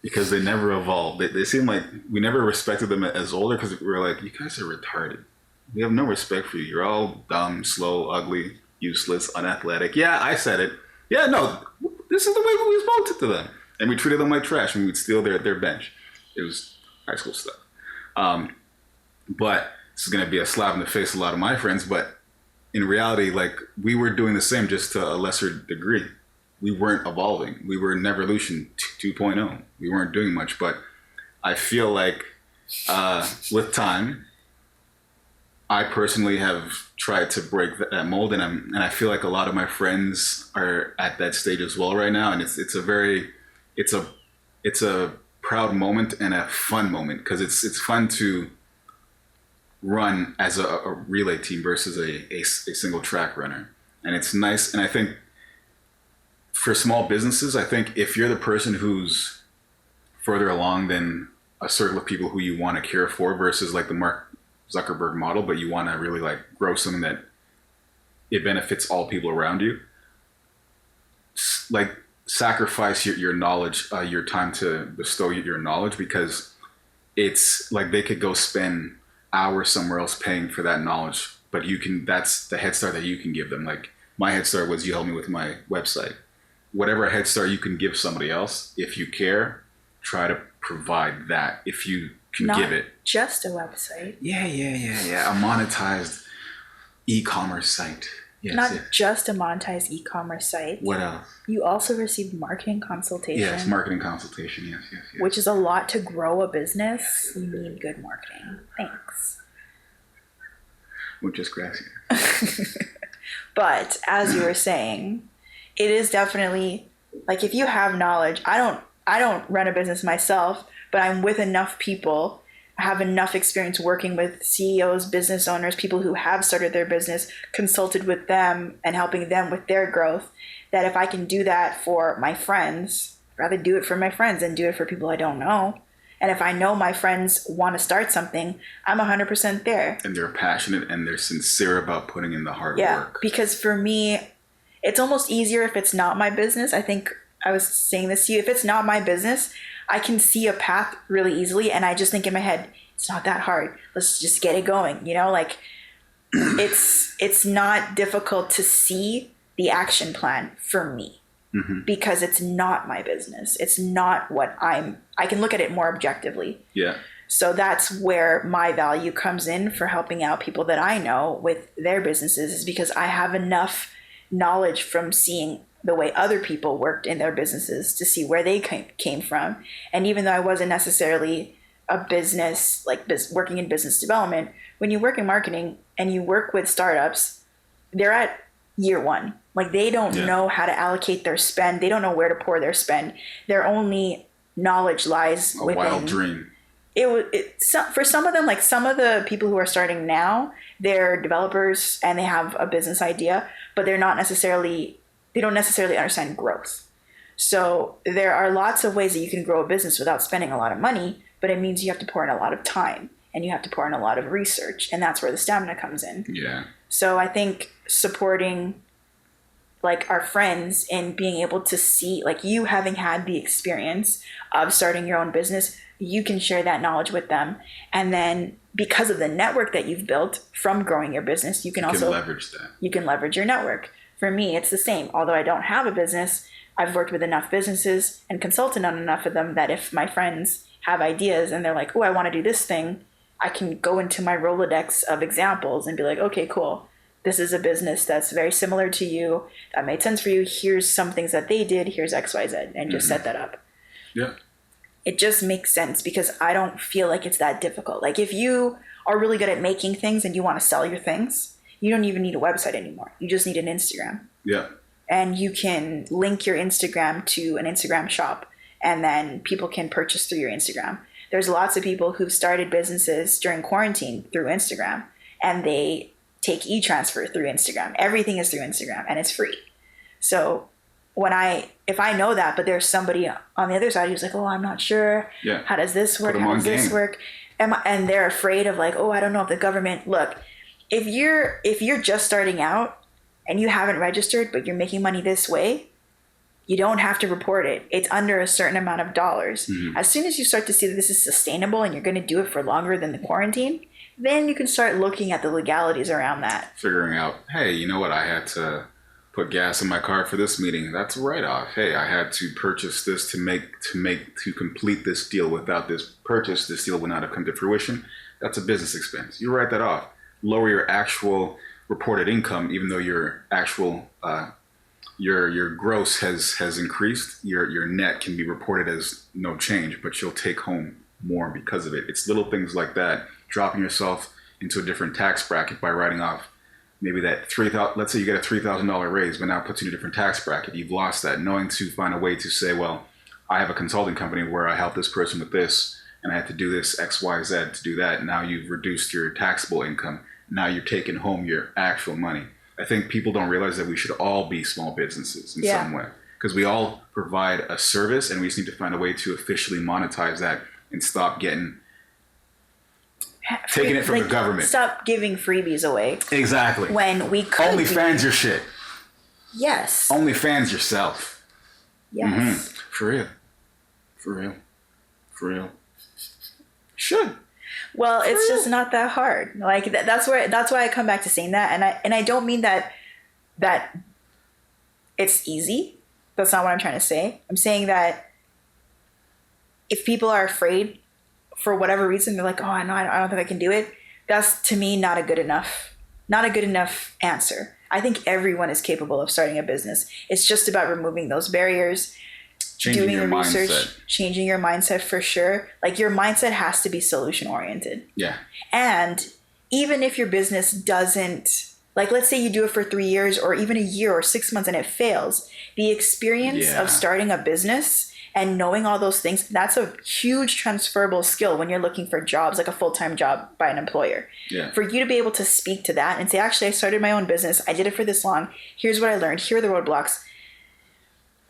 because they never evolved. They seemed like we never respected them as older, because we were like, you guys are retarded. We have no respect for you. You're all dumb, slow, ugly, useless, unathletic. Yeah, I said it. Yeah, no, this is the way we spoke to them. And we treated them like trash, and we'd steal their bench. It was high school stuff. But this is going to be a slap in the face to a lot of my friends, but in reality, like we were doing the same, just to a lesser degree. We weren't evolving. We were in evolution 2.0. We weren't doing much, but I feel like with time, I personally have tried to break that mold, and I feel like a lot of my friends are at that stage as well right now, and it's a it's a proud moment and a fun moment because it's fun to run as a relay team versus a single track runner, and it's nice. And I think for small businesses, I think if you're the person who's further along than a circle of people who you want to care for versus like the Mark Zuckerberg model, but you want to really like grow something that it benefits all people around you, like sacrifice your knowledge, your time to bestow your knowledge, because it's like they could go spend hours somewhere else paying for that knowledge, but that's the head start that you can give them. Like my head start was you helped me with my website. Whatever head start you can give somebody else, if you care, try to provide that if you can give it. Just a website. Yeah. A monetized e-commerce site. Yes, Not just a monetized e-commerce site. What else? You also received marketing consultation. Yes, marketing consultation. Yes. Which is a lot to grow a business. You need good marketing. Thanks. Muchas gracias. But as you were saying, it is definitely like if you have knowledge. I don't run a business myself, but I'm with enough people. I have enough experience working with CEOs, business owners, people who have started their business, consulted with them and helping them with their growth, that if I can do that for my friends, I'd rather do it for my friends than do it for people I don't know. And if I know my friends want to start something, I'm 100% there. And they're passionate and they're sincere about putting in the hard work. Yeah, because for me, it's almost easier if it's not my business. I think I was saying this to you. If it's not my business, I can see a path really easily, and I just think in my head, it's not that hard. Let's just get it going. Like it's not difficult to see the action plan for me because it's not my business. It's not what I can look at it more objectively. Yeah. So that's where my value comes in for helping out people that I know with their businesses, is because I have enough knowledge from seeing the way other people worked in their businesses to see where they came from. And even though I wasn't necessarily a business, like working in business development, when you work in marketing and you work with startups, they're at year one. Like they don't know how to allocate their spend. They don't know where to pour their spend. Their only knowledge lies within. A wild dream. For some of them, like some of the people who are starting now, they're developers and they have a business idea, but they don't necessarily understand growth. So there are lots of ways that you can grow a business without spending a lot of money, but it means you have to pour in a lot of time and you have to pour in a lot of research, and that's where the stamina comes in. Yeah. So I think supporting like our friends and being able to see, like you having had the experience of starting your own business, you can share that knowledge with them. And then because of the network that you've built from growing your business, you can leverage that. You can leverage your network. For me, it's the same. Although I don't have a business, I've worked with enough businesses and consulted on enough of them that if my friends have ideas and they're like, oh, I want to do this thing, I can go into my Rolodex of examples and be like, okay, cool. This is a business that's very similar to you. That made sense for you. Here's some things that they did. Here's X, Y, Z, and just set that up. Yeah. It just makes sense because I don't feel like it's that difficult. Like if you are really good at making things and you want to sell your things, you don't even need a website anymore. You just need an Instagram. Yeah. And you can link your Instagram to an Instagram shop, and then people can purchase through your Instagram. There's lots of people who've started businesses during quarantine through Instagram, and they take e-transfer through Instagram. Everything is through Instagram, and it's free. So if I know that, but there's somebody on the other side who's like, oh, I'm not sure. Yeah. How does this work? How does this work? And they're afraid of like, oh, I don't know if the government, look, if you're just starting out and you haven't registered, but you're making money this way, you don't have to report it. It's under a certain amount of dollars. Mm-hmm. As soon as you start to see that this is sustainable and you're going to do it for longer than the quarantine, then you can start looking at the legalities around that. Figuring out, hey, you know what? I had to put gas in my car for this meeting. That's a write-off. Hey, I had to purchase this to complete this deal. Without this purchase, this deal would not have come to fruition. That's a business expense. You write that off. Lower your actual reported income, even though your actual your gross has increased, your net can be reported as no change, but you'll take home more because of it. It's little things like that, dropping yourself into a different tax bracket by writing off maybe that let's say you get a $3,000 raise, but now it puts you in a different tax bracket. You've lost that. Knowing to find a way to say, well, I have a consulting company where I help this person with this, and I have to do this X, Y, Z to do that. Now you've reduced your taxable income. Now you're taking home your actual money. I think people don't realize that we should all be small businesses in some way, because we all provide a service, and we just need to find a way to officially monetize that and stop getting taking it from the government. Stop giving freebies away. Exactly. When we could OnlyFans your shit. Yes. OnlyFans yourself. Yes. Mm-hmm. For real. For real. For real. Should. Well, it's just not that hard. Like that's why I come back to saying that, and I don't mean that it's easy. That's not what I'm trying to say. I'm saying that if people are afraid for whatever reason, they're like, oh no, I don't think I can do it. That's to me not a good enough answer. I think everyone is capable of starting a business. It's just about removing those barriers. Doing the research, changing your mindset for sure. Like your mindset has to be solution oriented. Yeah. And even if your business doesn't, like let's say you do it for 3 years or even a year or 6 months and it fails, the experience of starting a business and knowing all those things, that's a huge transferable skill when you're looking for jobs, like a full-time job by an employer. Yeah. For you to be able to speak to that and say, actually, I started my own business. I did it for this long. Here's what I learned. Here are the roadblocks.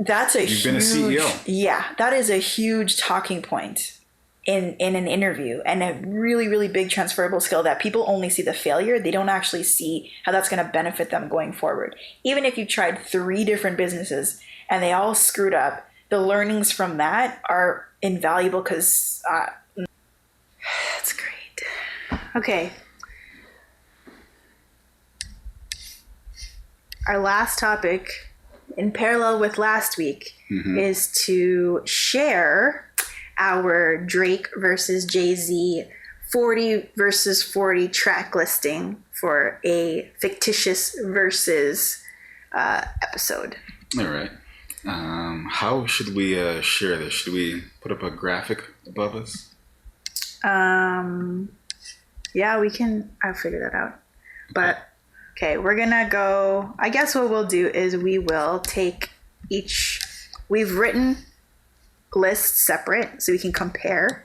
That's a You've been a CEO. Yeah, that is a huge talking point in an interview, and a really, really big transferable skill that people only see the failure. They don't actually see how that's going to benefit them going forward. Even if you tried 3 different businesses and they all screwed up, the learnings from that are invaluable because that's great. Okay. Our last topic, in parallel with last week, is to share our Drake versus Jay-Z 40 versus 40 track listing for a fictitious versus episode. All right. How should we share this? Should we put up a graphic above us? Yeah, we can. I'll figure that out. But okay, we're gonna go. I guess what we'll do is we will take each. We've written lists separate so we can compare.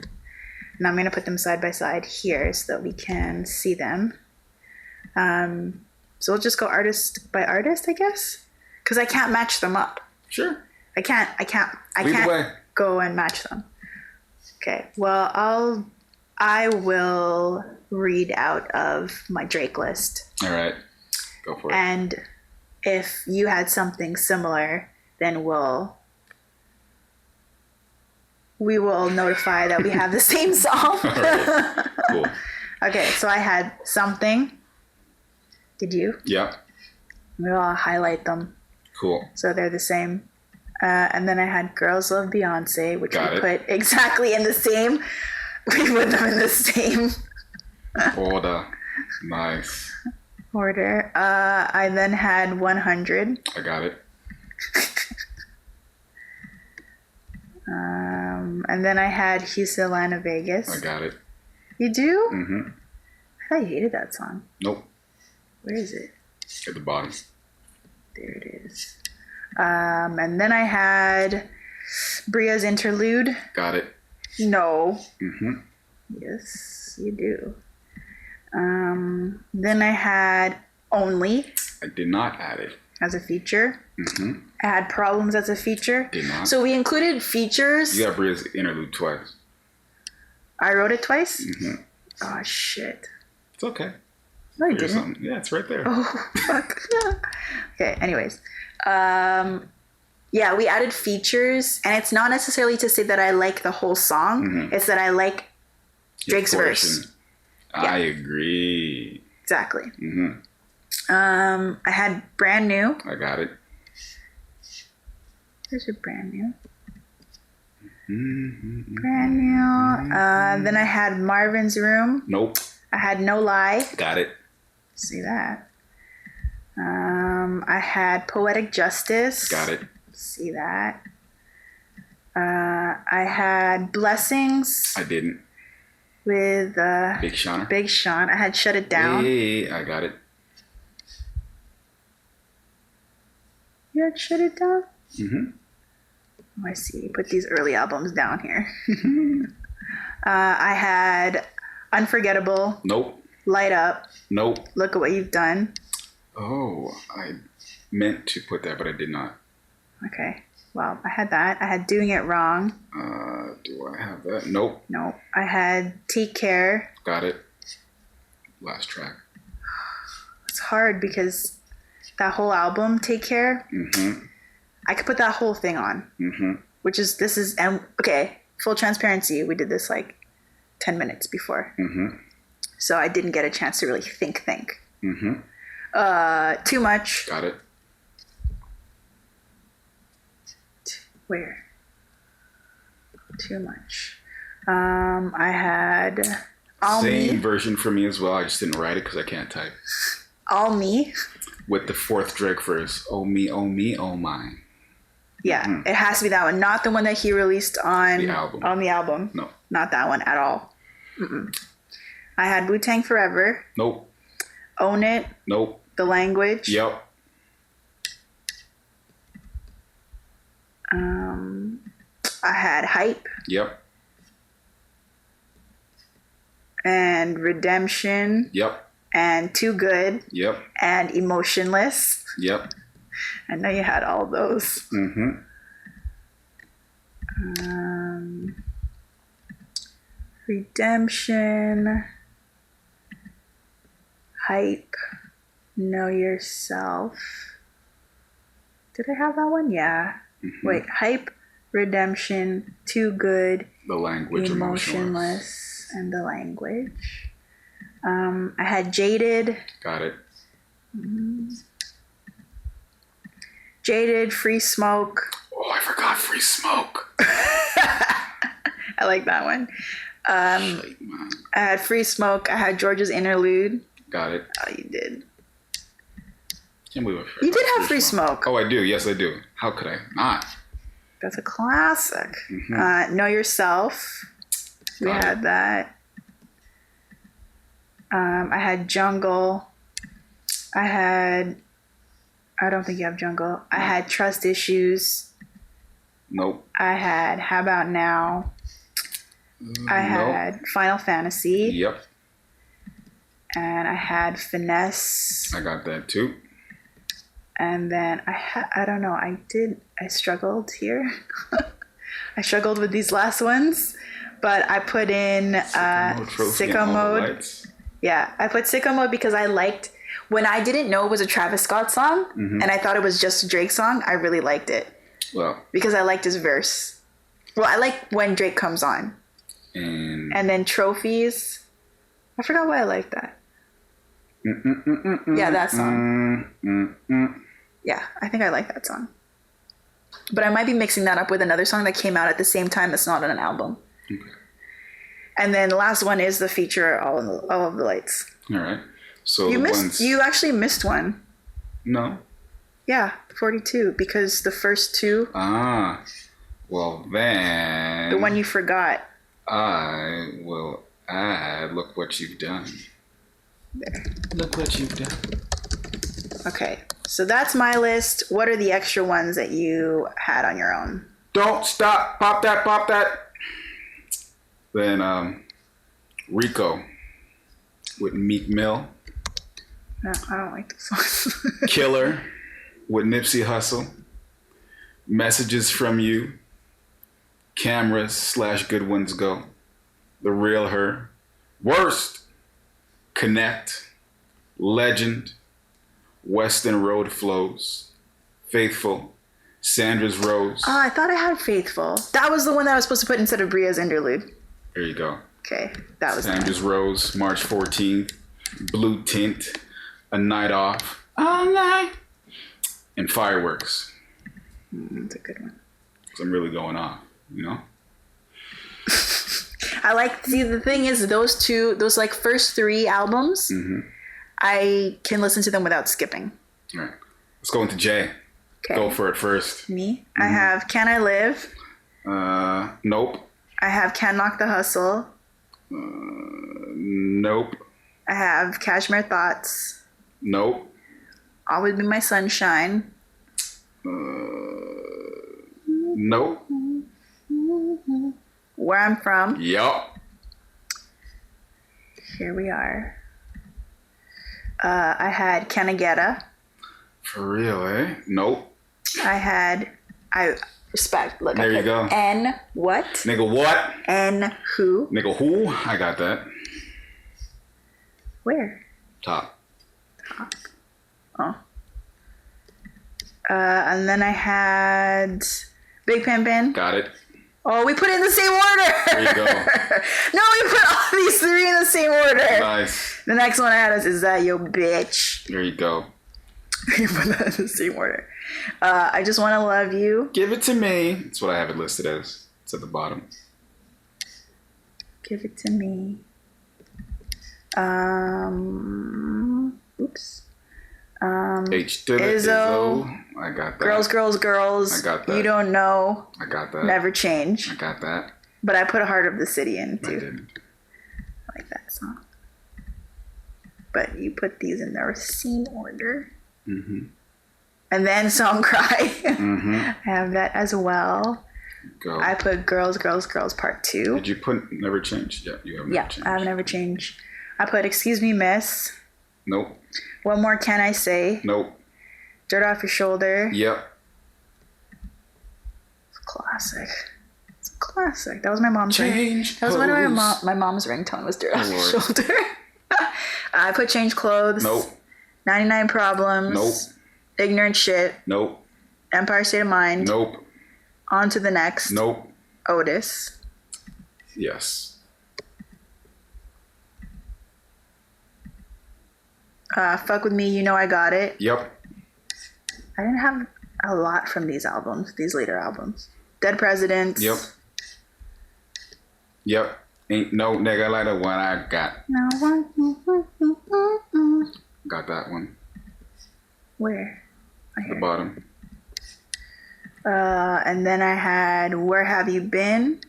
And I'm gonna put them side by side here so that we can see them. So we'll just go artist by artist, I guess, because I can't match them up. Sure. I can't go and match them. Okay. Well, I will read out of my Drake list. All right. Go for it. And if you had something similar, then we will notify that we have the same song. All right. Cool. Okay. So I had Something. Did you? Yeah. We'll we them. Cool. So they're the same. And then I had Girls Love Beyonce, which Got we it. put exactly in the same. We put them in the same order. Nice. order. I then had 100. I got it. And then I had Houston, Vegas. I got it. You do? Mm-hmm. I thought you hated that song. Nope. Where is it? At the bottom. There it is. And then I had Bria's Interlude. Got it. No. Mm-hmm. Yes, you do. Then I had Only I did not add it. as a feature. Mm-hmm. I had Problems as a feature. Did not. So we included features. You got Bria's interlude twice. I wrote it twice? Mm-hmm. Oh, shit. It's okay. No, you Here's didn't. something. Yeah, it's right there. Oh, fuck. Okay, anyways. Yeah, we added features, and it's not necessarily to say that I like the whole song. Mm-hmm. It's that I like Drake's verse. I agree. Exactly. Mm-hmm. I had Brand New. I got it. There's your Brand New. Mm-hmm. Brand New. Then I had Marvin's Room. Nope. I had No Lie. Got it. See that. I had Poetic Justice. Got it. See that. I had Blessings. I didn't. With Big Sean. Big Sean. I had Shut It Down. Hey, I got it. You had Shut It Down? Mm-hmm. Oh, I see. Put these early albums down here. I had Unforgettable. Nope. Light Up. Nope. Look at What You've Done. Oh, I meant to put that, but I did not. Okay. Well, I had that. I had Doing It Wrong. Do I have that? Nope. Nope. I had Take Care. Got it. Last track. It's hard because that whole album, Take Care, I could put that whole thing on. And okay, full transparency, we did this like 10 minutes before. So I didn't get a chance to really think. Too Much. Got it. Where? Too Much. I had All Same Me. version for me as well. I just didn't write it because I can't type. All Me. With the fourth Drake verse. Oh me, oh me, oh mine. Yeah, it has to be that one. Not the one that he released on The album. On the album. No. Not that one at all. I had Wu-Tang Forever. Nope. Own It. Nope. The Language. Yep. I had Hype Yep. and Redemption Yep. and Too Good Yep. and Emotionless. Yep. I know you had all those. Redemption, Hype, Know Yourself. Did I have that one? Yeah. Wait, Hype, Redemption, Too Good, The Language, Emotionless, and The Language. I had Jaded. Got it. Jaded, Free Smoke. Oh, I forgot Free Smoke. I like that one. Shite, man. I had Free Smoke. I had George's Interlude. Got it. Oh, you did. Can't believe I forgot You did have Free Smoke. Oh, I do. Yes, I do. How could I not? That's a classic. Know Yourself. We Got had it. that. I had Jungle. I don't think you have Jungle. I had Trust Issues. Nope. I had How About Now. I had Final Fantasy. Yep. And I had Finesse. I got that too. And then I don't know, I struggled here. I struggled with these last ones, but I put in Sicko Mode. Yeah, I put Sicko Mode because I liked, when I didn't know it was a Travis Scott song and I thought it was just a Drake song, I really liked it. Well. Because I liked his verse. Well, I like when Drake comes on. And then Trophies. I forgot why I liked that. Yeah, that song. Yeah, I think I like that song. But I might be mixing that up with another song that came out at the same time that's not on an album. Okay. And then the last one is the feature All of the Lights. All right. So You actually missed one. No. Yeah, 42, because the first two. Well then. The one you forgot. I will add Look What You've Done. There. Look what you've done. Okay, so that's my list. What are the extra ones that you had on your own? Don't stop. Pop that, pop that. Then Rico with Meek Mill. No, I don't like those songs. Killer with Nipsey Hussle. Messages from You. Cameras / Good Ones Go. The Real Her. Worst. Connect. Legend. Western Road Flows. Faithful. Sandra's Rose. Oh, I thought I had Faithful. That was the one that I was supposed to put instead of Bria's Interlude. There you go. Okay, that was Sandra's Rose, March 14th. Blue Tint. A Night Off. All night. And Fireworks. That's a good one. So I'm really going off, you know? The thing is, those like first three albums, I can listen to them without skipping. All right. Let's go into Jay. Okay. Go for it first. Me? I have Can I Live? Nope. I have Can't Knock the Hustle. Nope. I have Cashmere Thoughts. Nope. Always Be My Sunshine. Nope. Where I'm From. Yup. Here we are. I had Can I Getta. For real, eh? Nope. I respect. Look, there you go. N what? Nigga what? N who? Nigga who? I got that. Where? Top. Oh. And then I had Big Pimpin'. Got it. Oh, we put it in the same order. There you go. No, we put all these three in the same order. Nice. The next one I had is That Yo Bitch? There you go. You put that in the same order. I Just Want to Love You. Give It to Me. That's what I have it listed as. It's at the bottom. Give It to Me. Oops. H to the Izzo. I got that. Girls, Girls, Girls. I got that. You Don't Know. I got that. Never Change. I got that. But I put Heart of the City in I too. didn't. I like that song. But you put these in their same order. Mm-hmm. And then Song Cry. Mm-hmm. I have that as well. Go. I put Girls, Girls, Girls Part 2. Did you put Never Change? Yeah, you have Never Change. I have Never Changed. I put Excuse Me Miss. Nope. What More Can I Say? Nope. Dirt Off Your Shoulder. Yep. It's a classic. It's a classic. That was my mom's Change That was one of Clothes. my mom's ringtone was Dirt Off Your Lord. Shoulder. I put Change Clothes. Nope. 99 Problems. Nope. Ignorant Shit. Nope. Empire State of Mind. Nope. On to the Next. Nope. Otis. Yes. Fuck With Me, You Know I Got It. Yep. I didn't have a lot from these albums, these later albums. Dead Presidents. Yep. Yep. Ain't no nigga like the one I got. No one. Got that one. Where? At the bottom. And then I had Where Have You Been?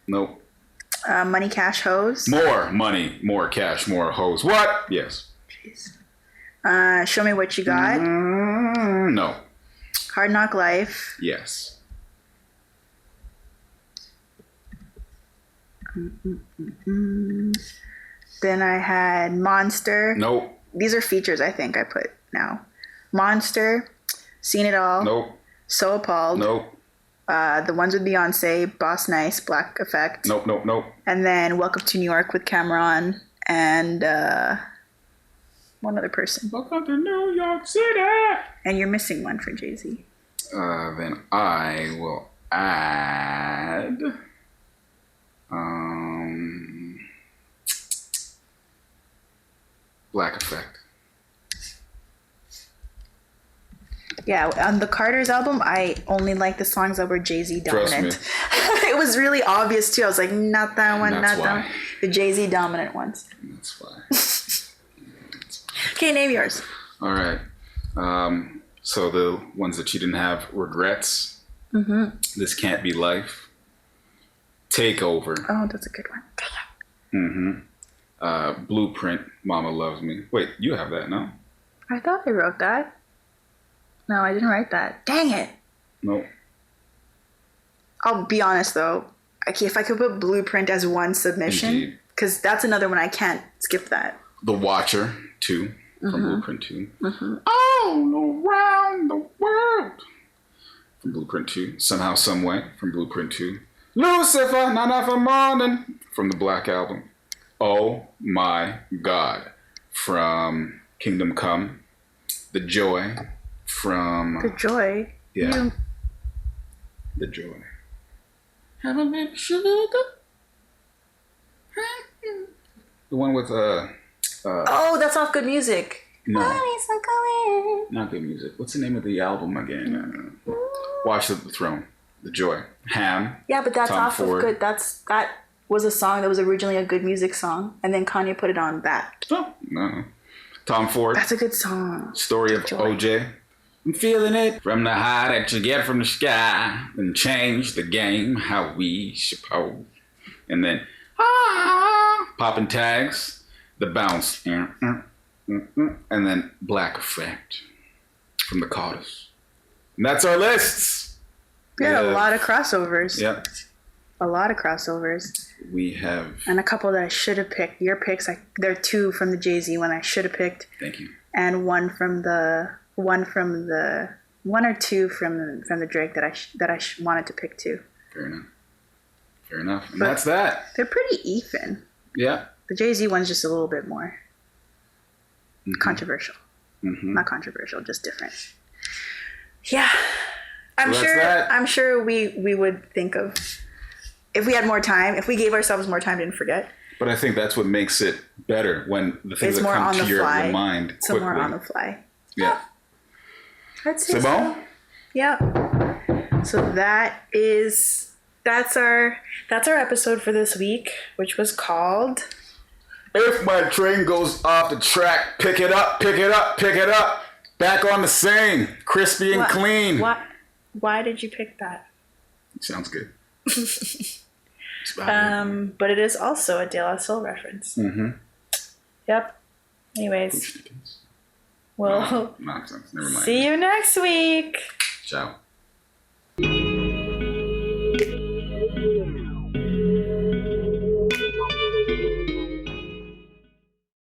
Nope. Money Cash Hose. More money, more cash, more hoes. What? Yes. Jeez. Show Me What You Got. No. Hard Knock Life. Yes. Then I had Monster. Nope. These are features I think I put now. Monster. Seen It All. Nope. So Appalled. Nope. The ones with Beyonce. Boss Nice. Black Effect. Nope. Nope. Nope. And then Welcome to New York with Cameron and one other person. Welcome to New York City. And you're missing one for Jay-Z. Then I will add. Black Effect. Yeah, on the Carter's album, I only like the songs that were Jay-Z Trust dominant. It was really obvious too. I was like, not that one, That's not that one. The Jay-Z dominant ones. That's why. Okay, name yours. All right. So the ones that you didn't have, Regrets. Mm-hmm. This Can't Be Life. Takeover. Oh, that's a good one. Mm-hmm. Blueprint. Mama Loves Me. Wait, you have that, no? I thought I wrote that. No, I didn't write that. Dang it. Nope. I'll be honest though. Okay, if I could put Blueprint as one submission, because that's another one I can't skip that. The Watcher 2 from Blueprint 2. All around the world from Blueprint 2. Somehow, Someway from Blueprint 2. Lucifer, Not Enough for Morning from the Black Album. Oh My God from Kingdom Come. The Joy from... The Joy? Yeah. The Joy. Have a little sugar. The one with... oh, that's off Good Music. No. Not Good Music. What's the name of the album again? Watch the Throne. The Joy. Ham. Yeah, but that's Tom off Ford. of Good. That was a song that was originally a Good Music song, and then Kanye put it on that. Oh, no. Tom Ford. That's a good song. Story of OJ. I'm feeling it from the high that you get from the sky, and change the game how we suppose. And then popping tags, the bounce, and then black effect from the chorus. And that's our lists. Yeah, a lot of crossovers. Yep. A lot of crossovers. We have. And a couple that I should have picked. Your picks, there are 2 from the Jay-Z one I should have picked. Thank you. And one or two from the Drake that I wanted to pick too. Fair enough. And that's that. They're pretty even. Yeah. The Jay-Z one's just a little bit more controversial. Not controversial, just different. Yeah. I'm sure we would think of, if we had more time, if we gave ourselves more time, didn't forget. But I think that's what makes it better, when the things that come to your mind quickly. It's more on the fly. Yeah. I'd say C'est bon? Yeah. So that's our episode for this week, which was called If My Train Goes Off the Track, Pick It Up, Pick It Up, Pick It Up. Back on the scene, crispy and clean. Why did you pick that? It sounds good. But it is also a De La Soul reference. Yep. Anyways, well, nonsense. Never mind. See you next week. Ciao.